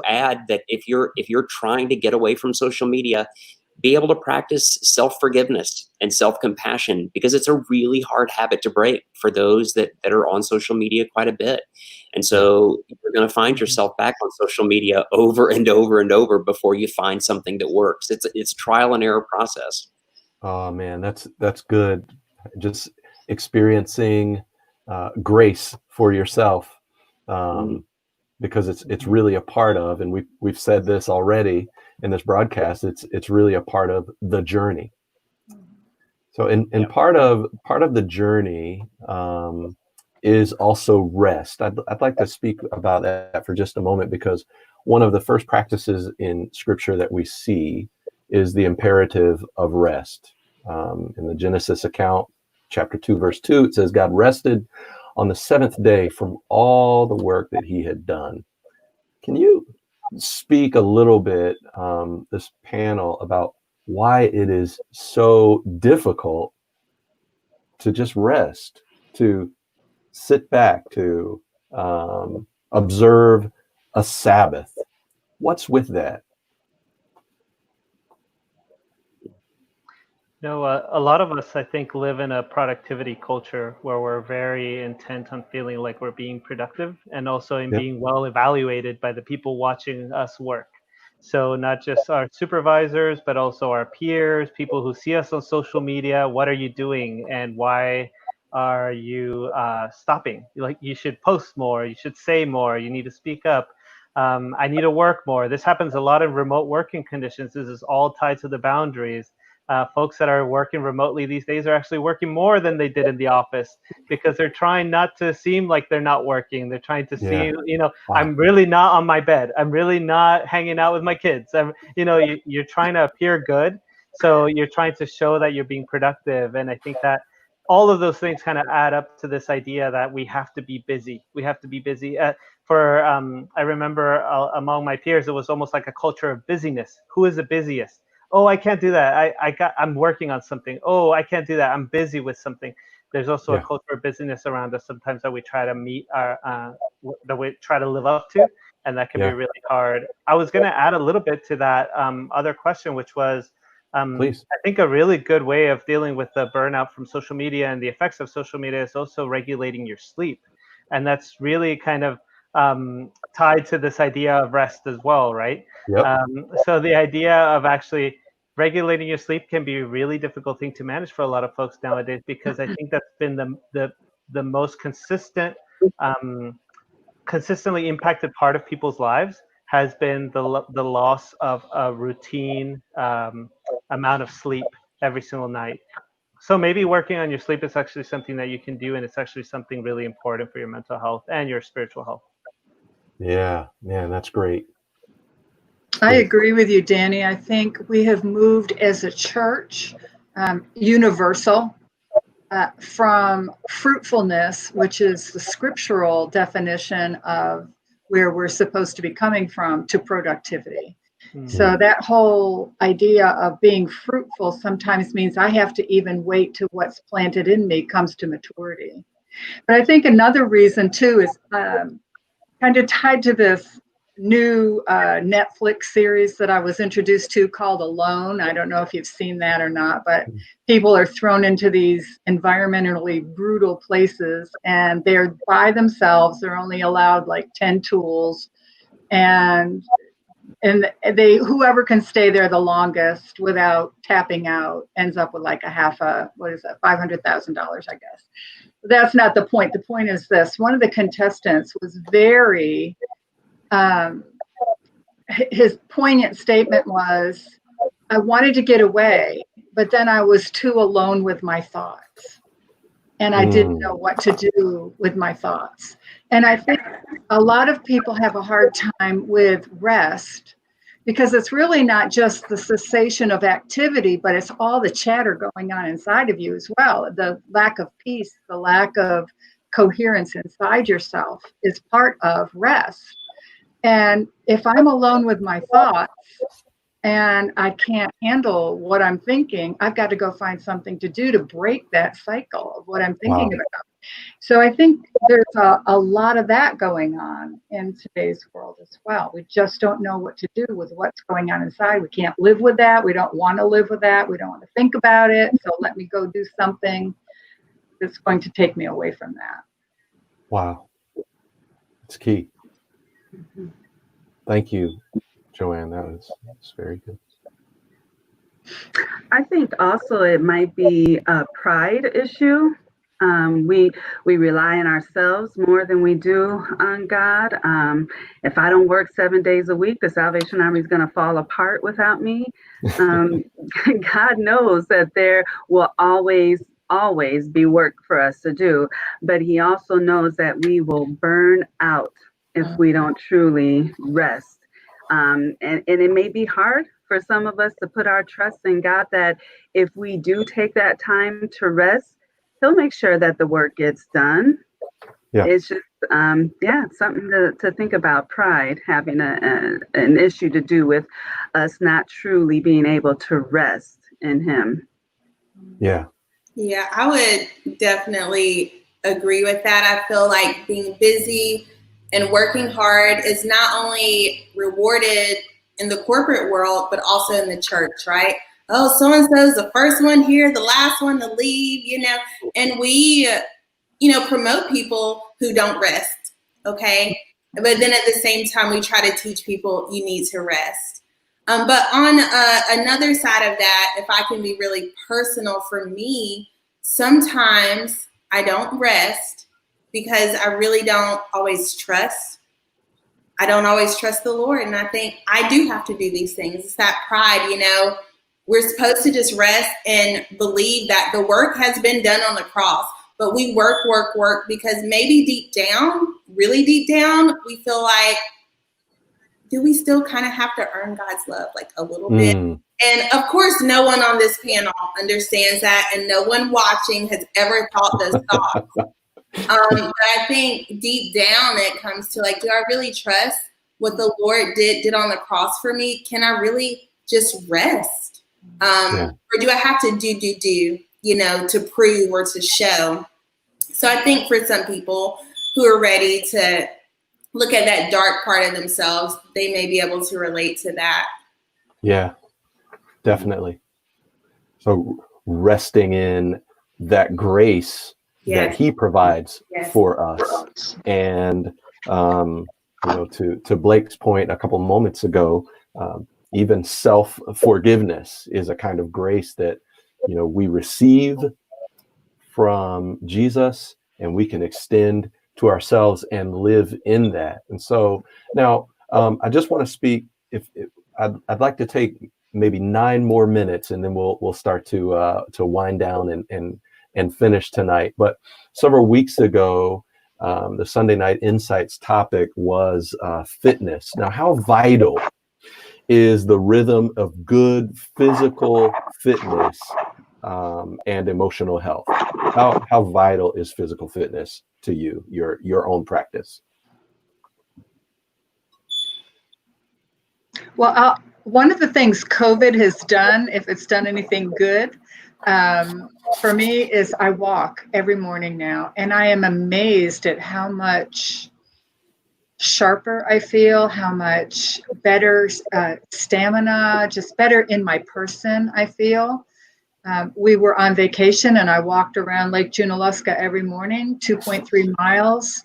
add that if you're trying to get away from social media, be able to practice self-forgiveness and self-compassion, because it's a really hard habit to break for those that are on social media quite a bit. And so you're going to find yourself back on social media over and over and over before you find something that works. It's a trial and error process. Oh man, that's good. Just experiencing grace for yourself, because it's really a part of, and we've said this already in this broadcast. It's really a part of the journey. So, and part of the journey is also rest. I'd like to speak about that for just a moment, because one of the first practices in Scripture that we see is the imperative of rest. In the Genesis account, chapter 2, verse 2, it says, God rested on the seventh day from all the work that he had done. Can you speak a little bit, this panel, about why it is so difficult to just rest, to sit back, to observe a Sabbath? What's with that? A lot of us, I think, live in a productivity culture where we're very intent on feeling like we're being productive, and also in being well evaluated by the people watching us work. So not just our supervisors, but also our peers, people who see us on social media. What are you doing, and why are you stopping? Like, you should post more, you should say more, you need to speak up. I need to work more. This happens a lot in remote working conditions. This is all tied to the boundaries. Folks that are working remotely these days are actually working more than they did in the office, because they're trying not to seem like they're not working. They're trying to see, I'm really not on my bed. I'm really not hanging out with my kids. You're trying to appear good. So you're trying to show that you're being productive. And I think that all of those things kind of add up to this idea that we have to be busy. We have to be busy. I remember among my peers, it was almost like a culture of busyness. Who is the busiest? Oh, I can't do that. I'm working on something. Oh, I can't do that. I'm busy with something. There's also a culture of busyness around us sometimes that we try to meet that we try to live up to, and that can be really hard. I was going to add a little bit to that other question, which was, Please. I think a really good way of dealing with the burnout from social media and the effects of social media is also regulating your sleep, and that's really kind of tied to this idea of rest as well, right? Yep. So the idea of actually regulating your sleep can be a really difficult thing to manage for a lot of folks nowadays, because I think that's been the most consistently impacted part of people's lives, has been the loss of a routine amount of sleep every single night. So maybe working on your sleep is actually something that you can do, and it's actually something really important for your mental health and your spiritual health. Yeah, man, that's great. I agree with you, Danny. I think we have moved as a church, universal, from fruitfulness, which is the scriptural definition of where we're supposed to be coming from, to productivity. So that whole idea of being fruitful sometimes means I have to even wait till what's planted in me comes to maturity. But I think another reason too is kind of tied to this new Netflix series that I was introduced to called Alone. I don't know if you've seen that or not, but people are thrown into these environmentally brutal places and they're by themselves. They're only allowed like 10 tools, and they, whoever can stay there the longest without tapping out ends up with like $500,000, I guess. But that's not the point. The point is this: one of the contestants was very, his poignant statement was, I wanted to get away, but then I was too alone with my thoughts. And I didn't know what to do with my thoughts. And I think a lot of people have a hard time with rest, because it's really not just the cessation of activity, but it's all the chatter going on inside of you as well. The lack of peace, the lack of coherence inside yourself is part of rest. And if I'm alone with my thoughts and I can't handle what I'm thinking, I've got to go find something to do to break that cycle of what I'm thinking about. So I think there's a lot of that going on in today's world as well. We just don't know what to do with what's going on inside. We can't live with that. We don't want to live with that. We don't want to think about it. So let me go do something that's going to take me away from that. Wow. It's key. Thank you, Joanne. That's very good. I think also it might be a pride issue. We rely on ourselves more than we do on God. If I don't work 7 days a week, the Salvation Army is going to fall apart without me. God knows that there will always be work for us to do, but He also knows that we will burn out if we don't truly rest. And it may be hard for some of us to put our trust in God, that if we do take that time to rest, He'll make sure that the work gets done. Yeah. It's just, something to think about. Pride having an issue to do with us not truly being able to rest in Him. Yeah. Yeah, I would definitely agree with that. I feel like being busy and working hard is not only rewarded in the corporate world, but also in the church, right? Oh, so-and-so's the first one here, the last one to leave, and we, promote people who don't rest, okay? But then at the same time, we try to teach people you need to rest. But on another side of that, if I can be really personal for me, sometimes I don't rest because I really don't always trust. I don't always trust the Lord. And I think I do have to do these things. It's that pride, We're supposed to just rest and believe that the work has been done on the cross. But we work because maybe deep down, really deep down, we feel like, do we still kind of have to earn God's love like a little bit? And of course, no one on this panel understands that, and no one watching has ever thought those thoughts. But I think deep down it comes to like, do I really trust what the Lord did on the cross for me? Can I really just rest? Or do I have to do, to prove or to show? So I think for some people who are ready to look at that dark part of themselves, they may be able to relate to that. Yeah, definitely. So resting in that grace that He provides for us. And, to Blake's point a couple moments ago, even self-forgiveness is a kind of grace that, we receive from Jesus, and we can extend to ourselves and live in that. And so now I just want to speak, if I'd like to take maybe 9 more minutes, and then we'll start to wind down and finish tonight. But several weeks ago, the Sunday Night Insights topic was fitness. Now, how vital is the rhythm of good physical fitness and emotional health? How vital is physical fitness to you, your own practice? Well, one of the things COVID has done, if it's done anything good, for me, is I walk every morning now, and I am amazed at how much sharper I feel, how much better stamina, just better in my person I feel. We were on vacation, and I walked around Lake Junaluska every morning, 2.3 miles.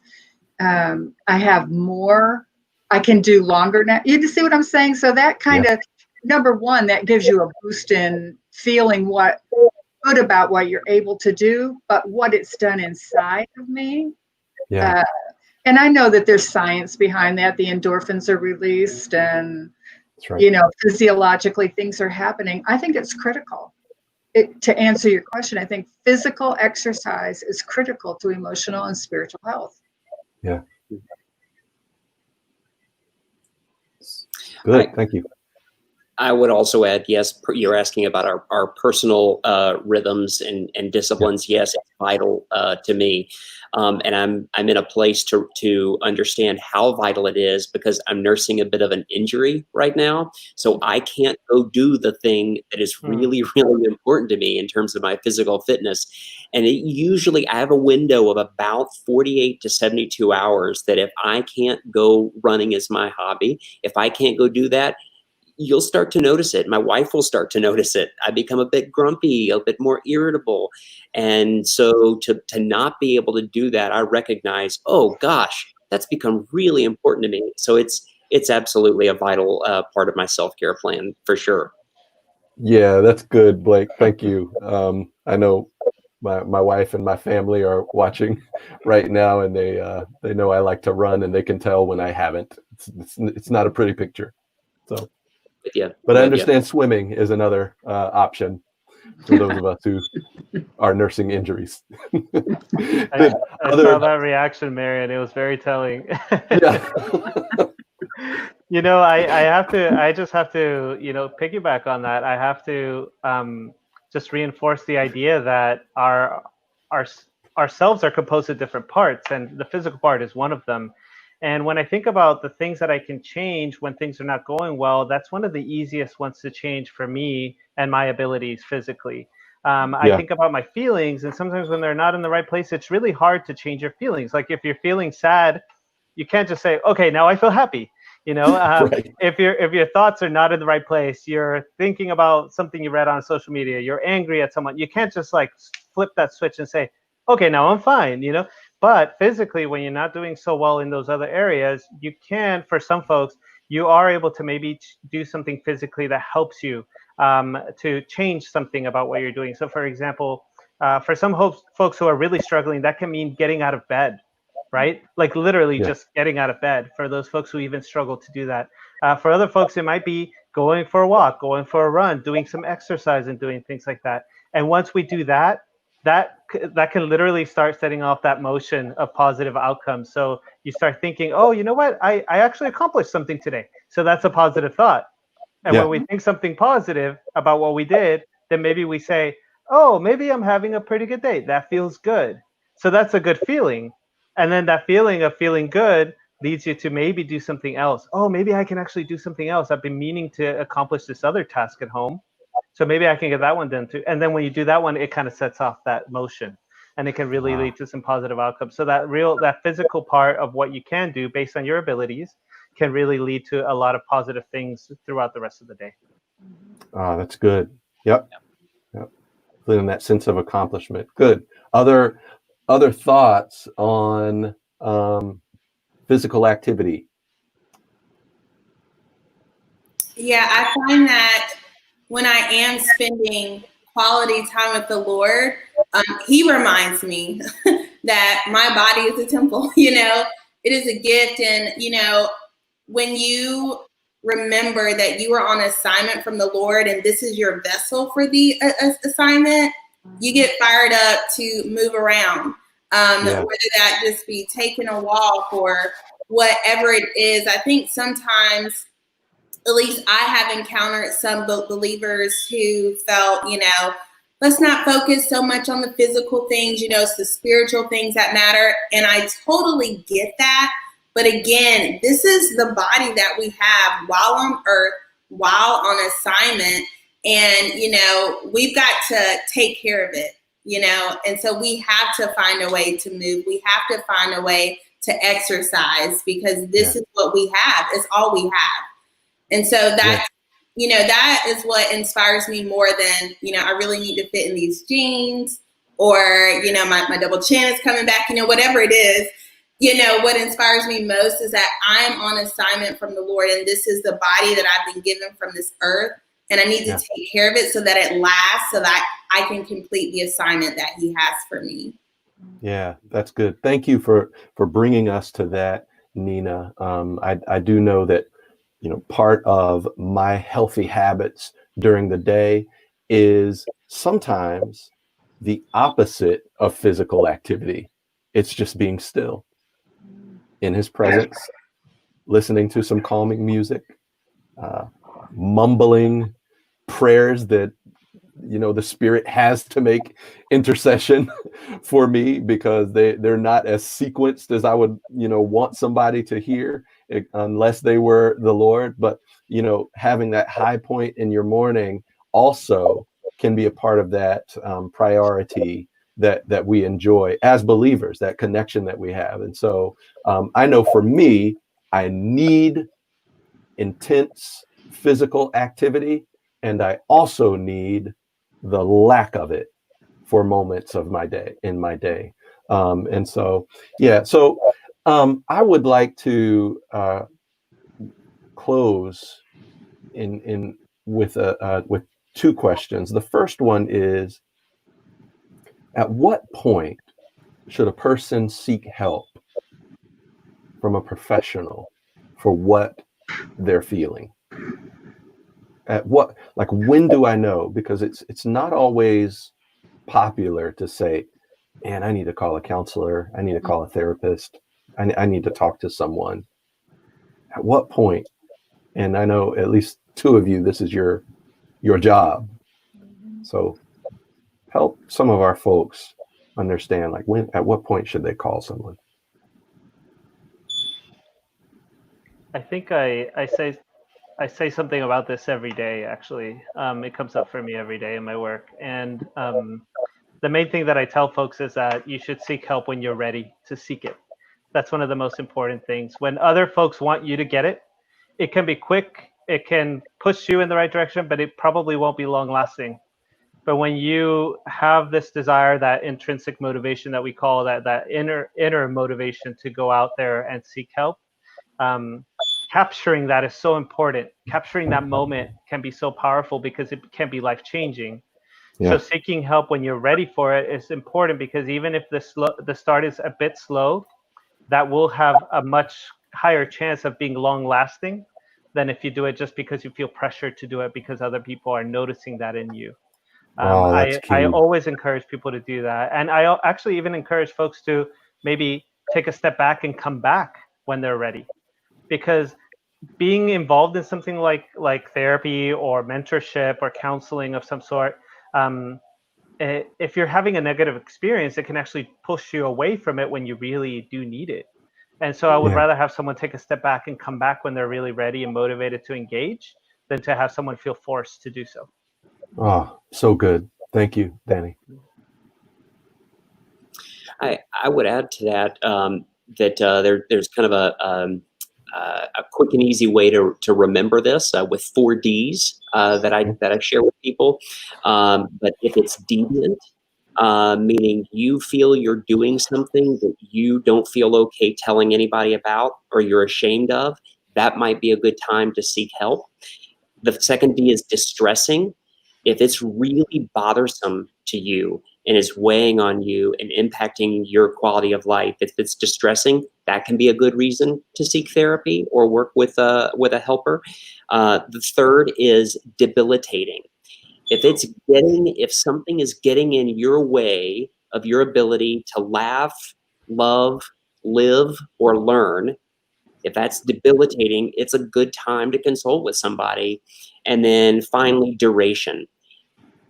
I have more. I can do longer now. You see what I'm saying? So that kind of, number one, that gives you a boost in feeling good about what you're able to do, but what it's done inside of me. Yeah. And I know that there's science behind that. The endorphins are released, and That's right. Physiologically things are happening. I think it's critical. To answer your question, I think physical exercise is critical to emotional and spiritual health. Yeah. Good. Thank you. I would also add, yes, you're asking about our personal rhythms and disciplines. Yes, it's vital to me. And I'm in a place to understand how vital it is, because I'm nursing a bit of an injury right now. So I can't go do the thing that is really, really important to me in terms of my physical fitness. And I have a window of about 48 to 72 hours that if I can't go running as my hobby, if I can't go do that, you'll start to notice it. My wife will start to notice it. I become a bit grumpy, a bit more irritable. And so to not be able to do that, I recognize, oh gosh, that's become really important to me. So it's absolutely a vital part of my self-care plan for sure. Yeah, that's good, Blake. Thank you. I know my wife and my family are watching right now, and they know I like to run, and they can tell when I haven't. It's not a pretty picture. So. But I understand swimming is another option for those of us who are nursing injuries. I saw that reaction, Marion. It was very telling. Yeah. I just have to, piggyback on that. I have to just reinforce the idea that ourselves are composed of different parts, and the physical part is one of them. And when I think about the things that I can change when things are not going well, that's one of the easiest ones to change for me and my abilities physically. I think about my feelings, and sometimes when they're not in the right place, it's really hard to change your feelings. Like if you're feeling sad, you can't just say, okay, now I feel happy. Right. If your thoughts are not in the right place, you're thinking about something you read on social media, you're angry at someone, you can't just like flip that switch and say, okay, now I'm fine, But physically, when you're not doing so well in those other areas, you can, for some folks, you are able to maybe do something physically that helps you to change something about what you're doing. So for example, for some folks who are really struggling, that can mean getting out of bed, right? Like literally just getting out of bed, for those folks who even struggle to do that. For other folks, it might be going for a walk, going for a run, doing some exercise and doing things like that. And once we do that can literally start setting off that motion of positive outcomes. So you start thinking, oh, you know what? I actually accomplished something today. So that's a positive thought. And when we think something positive about what we did, then maybe we say, oh, maybe I'm having a pretty good day. That feels good. So that's a good feeling. And then that feeling of feeling good leads you to maybe do something else. Oh, maybe I can actually do something else. I've been meaning to accomplish this other task at home. So maybe I can get that one done too. And then when you do that one, it kind of sets off that motion, and it can really lead to some positive outcomes. So that physical part of what you can do based on your abilities can really lead to a lot of positive things throughout the rest of the day. That's good. Yep. Feeling that sense of accomplishment. Good. Other thoughts on physical activity? Yeah, I find that when I am spending quality time with the Lord, He reminds me that my body is a temple, it is a gift. And, when you remember that you are on assignment from the Lord and this is your vessel for the assignment, you get fired up to move around. Whether that just be taking a walk or whatever it is. I think sometimes, at least I have encountered some believers who felt, let's not focus so much on the physical things, it's the spiritual things that matter. And I totally get that. But again, this is the body that we have while on earth, while on assignment. And, we've got to take care of it, and so we have to find a way to move. We have to find a way to exercise because this is what we have. It's all we have. And so that is what inspires me more than, I really need to fit in these jeans or, my double chin is coming back, whatever it is. What inspires me most is that I'm on assignment from the Lord and this is the body that I've been given from this earth. And I need to take care of it so that it lasts, so that I can complete the assignment that He has for me. Yeah, that's good. Thank you for bringing us to that, Nina. I do know that, part of my healthy habits during the day is sometimes the opposite of physical activity. It's just being still in His presence, listening to some calming music, mumbling prayers that, the Spirit has to make intercession for me because they're not as sequenced as I would, want somebody to hear unless they were the Lord. But, having that high point in your morning also can be a part of that priority that we enjoy as believers, that connection that we have. And so I know for me, I need intense physical activity, and I also need the lack of it for moments of my day. And so, I would like to close with two questions. The first one is, at what point should a person seek help from a professional for what they're feeling? When do I know? Because it's not always popular to say, man, I need to call a counselor. I need to call a therapist. I need to talk to someone. At what point? And I know at least two of you, this is your job. So help some of our folks understand, at what point should they call someone? I think I say something about this every day, actually. It comes up for me every day in my work. And the main thing that I tell folks is that you should seek help when you're ready to seek it. That's one of the most important things. When other folks want you to get it, it can be quick, it can push you in the right direction, but it probably won't be long lasting. But when you have this desire, that intrinsic motivation that we call that inner motivation to go out there and seek help, capturing that is so important. Capturing that moment can be so powerful because it can be life-changing. So seeking help when you're ready for it is important, because even if the start is a bit slow, that will have a much higher chance of being long-lasting than if you do it just because you feel pressured to do it because other people are noticing that in you. I always encourage people to do that. And I actually even encourage folks to maybe take a step back and come back when they're ready. Because being involved in something like therapy or mentorship or counseling of some sort, if you're having a negative experience, it can actually push you away from it when you really do need it. And so I would rather have someone take a step back and come back when they're really ready and motivated to engage than to have someone feel forced to do so. Oh, so good. Thank you, Danny. I would add to that there's kind of a quick and easy way to remember this with 4 Ds that I share with people. But if it's deviant, meaning you feel you're doing something that you don't feel okay telling anybody about or you're ashamed of, that might be a good time to seek help. The second D is distressing. If it's really bothersome to you and is weighing on you and impacting your quality of life, if it's distressing, that can be a good reason to seek therapy or work with a helper. The third is debilitating. If something is getting in your way of your ability to laugh, love, live, or learn, if that's debilitating, it's a good time to consult with somebody. And then finally, duration.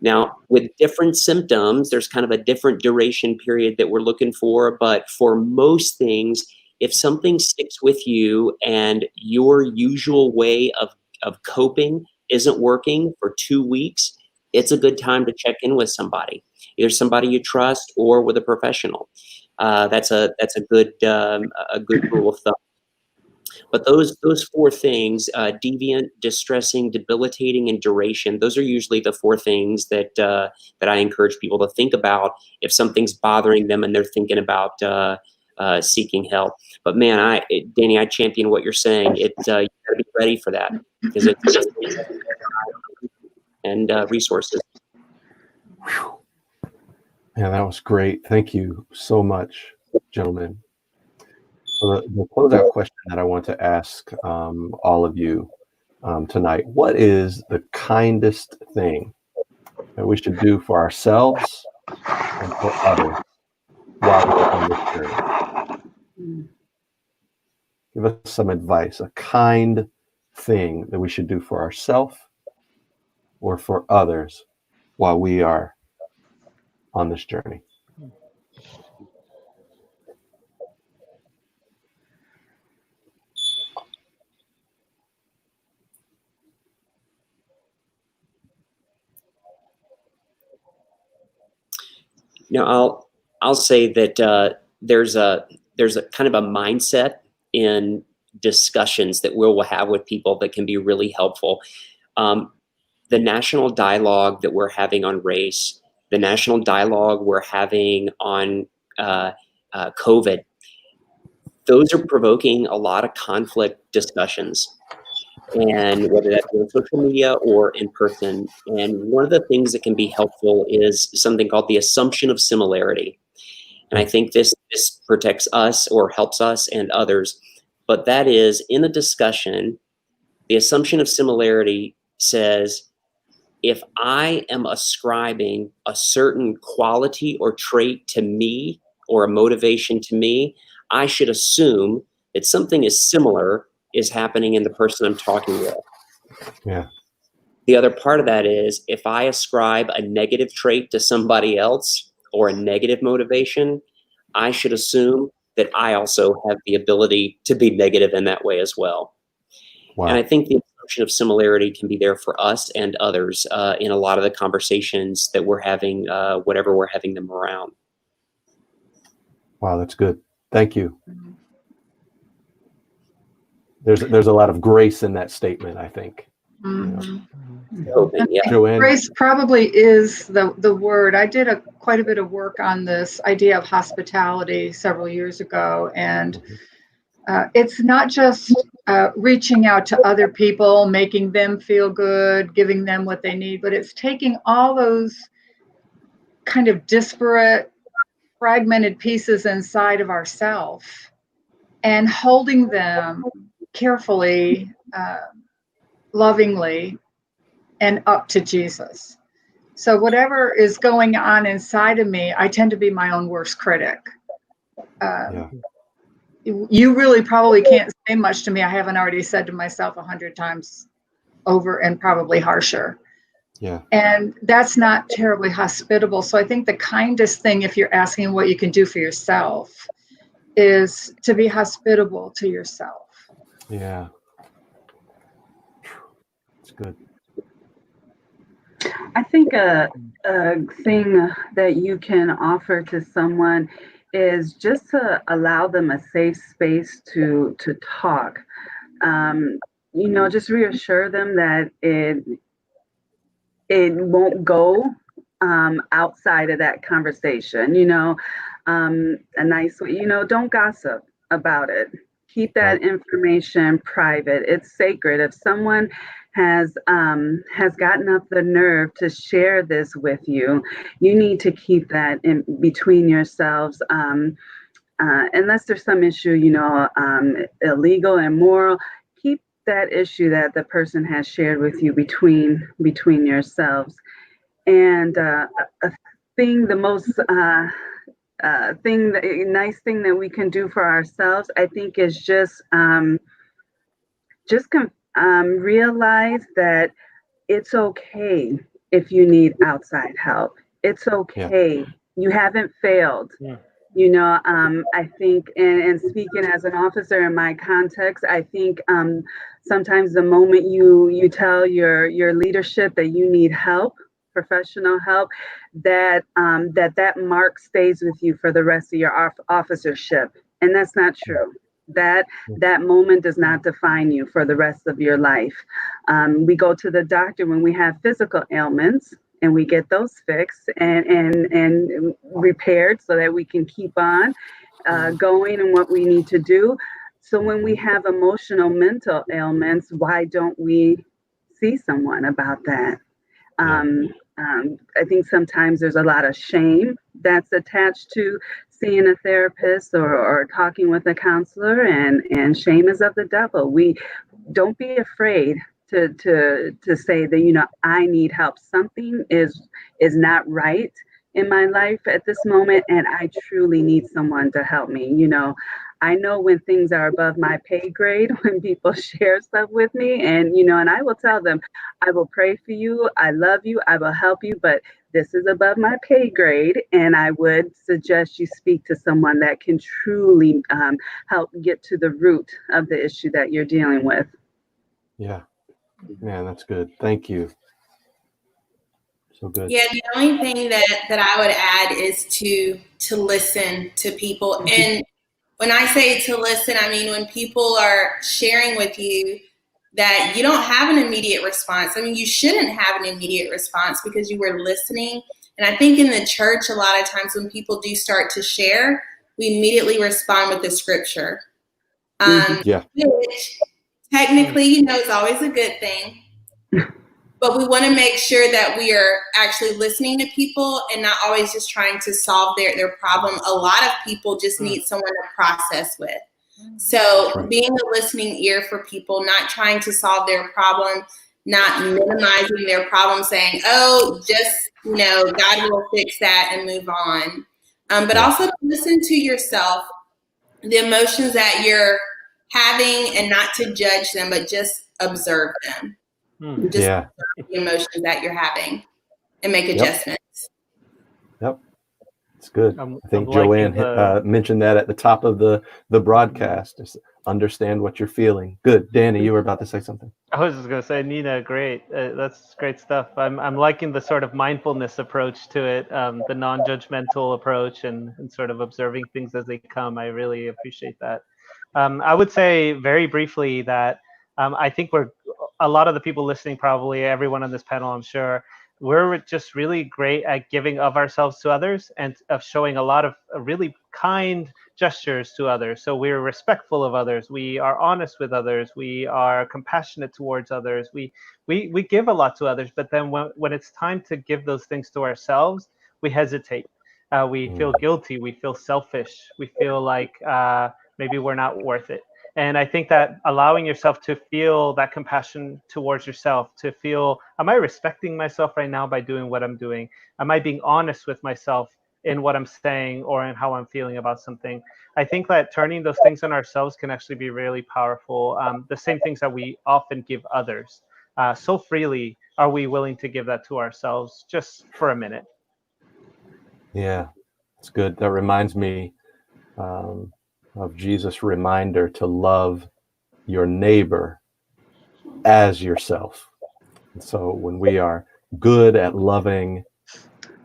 Now, with different symptoms, there's kind of a different duration period that we're looking for. But for most things, if something sticks with you and your usual way of coping isn't working for 2 weeks, it's a good time to check in with somebody, either somebody you trust or with a professional. That's a good rule of thumb. But those four things, deviant, distressing, debilitating, and duration, those are usually the four things that I encourage people to think about if something's bothering them and they're thinking about seeking help. But man, Danny, I champion what you're saying. You gotta be ready for that because it's just and resources. Yeah, that was great. Thank you so much, gentlemen. So the closeout question that I want to ask all of you tonight: what is the kindest thing that we should do for ourselves and for others while we're on this journey? Give us some advice, a kind thing that we should do for ourselves or for others while we are on this journey. I'll say that there's a kind of a mindset in discussions that we'll have with people that can be really helpful. The national dialogue that we're having on race, the national dialogue we're having on COVID, those are provoking a lot of conflict discussions. And whether that's on social media or in person. And one of the things that can be helpful is something called the assumption of similarity. And I think this protects us or helps us and others. But that is, in a discussion, the assumption of similarity says, if I am ascribing a certain quality or trait to me or a motivation to me, I should assume that something is similar is happening in the person I'm talking with. Yeah. The other part of that is, if I ascribe a negative trait to somebody else or a negative motivation, I should assume that I also have the ability to be negative in that way as well. Wow. And I think the assumption of similarity can be there for us and others in a lot of the conversations that we're having, whatever we're having them around. Wow, that's good. Thank you. There's a lot of grace in that statement, I think. Yeah. Joanne? Grace probably is the word. I did quite a bit of work on this idea of hospitality several years ago, and it's not just reaching out to other people, making them feel good, giving them what they need, but it's taking all those kind of disparate, fragmented pieces inside of ourselves and holding them carefully, lovingly, and up to Jesus. So whatever is going on inside of me, I tend to be my own worst critic. You really probably can't say much to me I haven't already said to myself 100 times over, and probably harsher. Yeah. And that's not terribly hospitable. So I think the kindest thing, if you're asking what you can do for yourself, is to be hospitable to yourself. Yeah. It's good. I think a thing that you can offer to someone is just to allow them a safe space to talk. Just reassure them that it won't go outside of that conversation. A nice way, don't gossip about it. Keep that information private. It's sacred. If someone has gotten up the nerve to share this with you, you need to keep that in between yourselves. Unless there's some issue, illegal and moral, keep that issue that the person has shared with you between yourselves. And nice thing that we can do for ourselves, I think, is just realize that it's okay if you need outside help. It's okay. Yeah. You haven't failed. Yeah. I think, and speaking as an officer in my context, I think sometimes the moment you tell your leadership that you need help, professional help, that mark stays with you for the rest of your officership. And that's not true. That moment does not define you for the rest of your life. We go to the doctor when we have physical ailments, and we get those fixed and repaired so that we can keep on going and what we need to do. So when we have emotional, mental ailments, why don't we see someone about that? I think sometimes there's a lot of shame that's attached to seeing a therapist or talking with a counselor, and shame is of the devil. We don't be afraid to say that, I need help. Something is not right in my life at this moment, and I truly need someone to help me. I know when things are above my pay grade, when people share stuff with me, and I will tell them, I will pray for you, I love you, I will help you, but this is above my pay grade, and I would suggest you speak to someone that can truly help get to the root of the issue that you're dealing with. Yeah. Man, that's good. Thank you. So good. Yeah, the only thing that I would add is to listen to people. And when I say to listen, I mean when people are sharing with you that you don't have an immediate response. I mean, you shouldn't have an immediate response because you were listening. And I think in the church, a lot of times when people do start to share, we immediately respond with the scripture. Which technically, is always a good thing. But we want to make sure that we are actually listening to people and not always just trying to solve their problem. A lot of people just need someone to process with. So being a listening ear for people, not trying to solve their problem, not minimizing their problem, saying, oh, just, God will fix that and move on. But also listen to yourself, the emotions that you're having, and not to judge them, but just observe them. Just observe the emotions that you're having and make adjustments. Yep. It's good. I think Joanne mentioned that at the top of the broadcast. Just understand what you're feeling. Good. Danny, you were about to say something. I was just going to say, Nina, great. That's great stuff. I'm liking the sort of mindfulness approach to it, the non-judgmental approach, and sort of observing things as they come. I really appreciate that. I would say very briefly that I think a lot of the people listening, probably everyone on this panel, I'm sure, we're just really great at giving of ourselves to others and of showing a lot of really kind gestures to others. So we're respectful of others. We are honest with others. We are compassionate towards others. We give a lot to others, but then when it's time to give those things to ourselves, we hesitate. We feel guilty. We feel selfish. We feel like maybe we're not worth it. And I think that allowing yourself to feel that compassion towards yourself, to feel, am I respecting myself right now by doing what I'm doing? Am I being honest with myself in what I'm saying or in how I'm feeling about something? I think that turning those things on ourselves can actually be really powerful. The same things that we often give others. So freely are we willing to give that to ourselves just for a minute. Yeah, it's good. That reminds me of Jesus' reminder to love your neighbor as yourself. And so when we are good at loving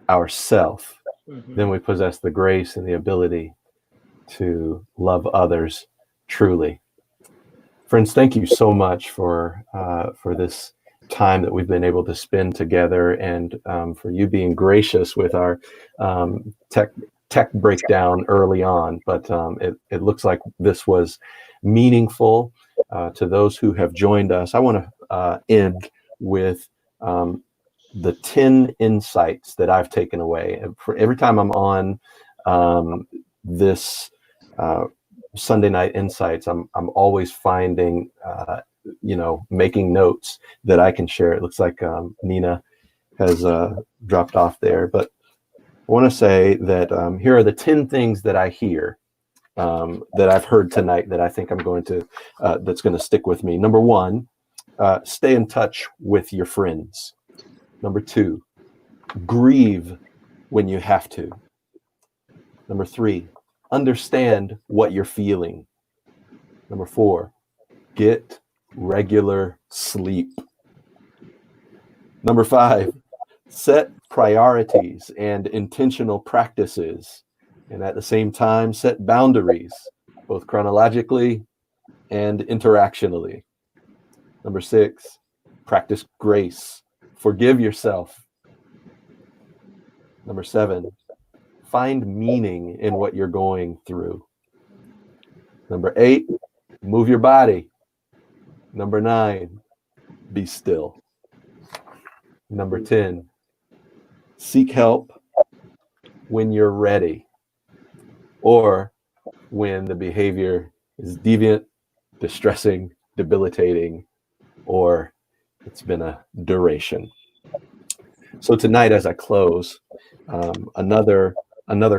ourselves, then we possess the grace and the ability to love others truly. Friends, thank you so much for this time that we've been able to spend together, and for you being gracious with our tech breakdown early on, but it looks like this was meaningful to those who have joined us. I want to end with the 10 insights that I've taken away. And for every time I'm on this Sunday Night Insights, I'm always finding, making notes that I can share. It looks like Nina has dropped off there, but I want to say that here are the 10 things that I hear that I've heard tonight that I think I'm going to, that's going to stick with me. Number 1, stay in touch with your friends. Number 2, grieve when you have to. Number 3, understand what you're feeling. Number 4, get regular sleep. Number 5, set priorities and intentional practices, and at the same time, set boundaries, both chronologically and interactionally. Number 6, practice grace. Forgive yourself. Number 7, find meaning in what you're going through. Number 8, move your body. Number 9, be still. Number 10, seek help when you're ready, or when the behavior is deviant, distressing, debilitating, or it's been a duration. So tonight, as I close, another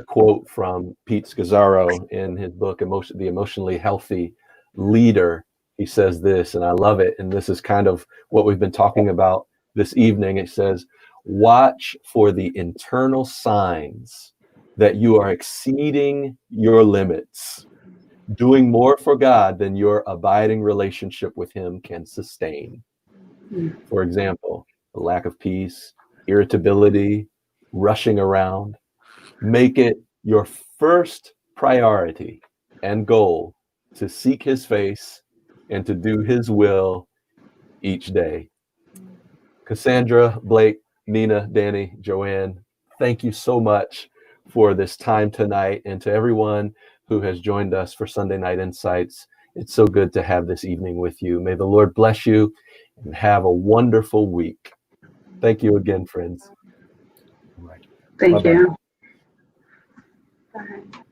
quote from Pete Scazzaro in his book, The Emotionally Healthy Leader. He says this, and I love it. And this is kind of what we've been talking about this evening. It says, watch for the internal signs that you are exceeding your limits, doing more for God than your abiding relationship with Him can sustain. For example, a lack of peace, irritability, rushing around. Make it your first priority and goal to seek His face and to do His will each day. Cassandra, Blake, Nina, Danny, Joanne, thank you so much for this time tonight, and to everyone who has joined us for Sunday Night Insights. It's so good to have this evening with you. May the Lord bless you and have a wonderful week. Thank you again, friends. Thank Bye-bye. you. Bye.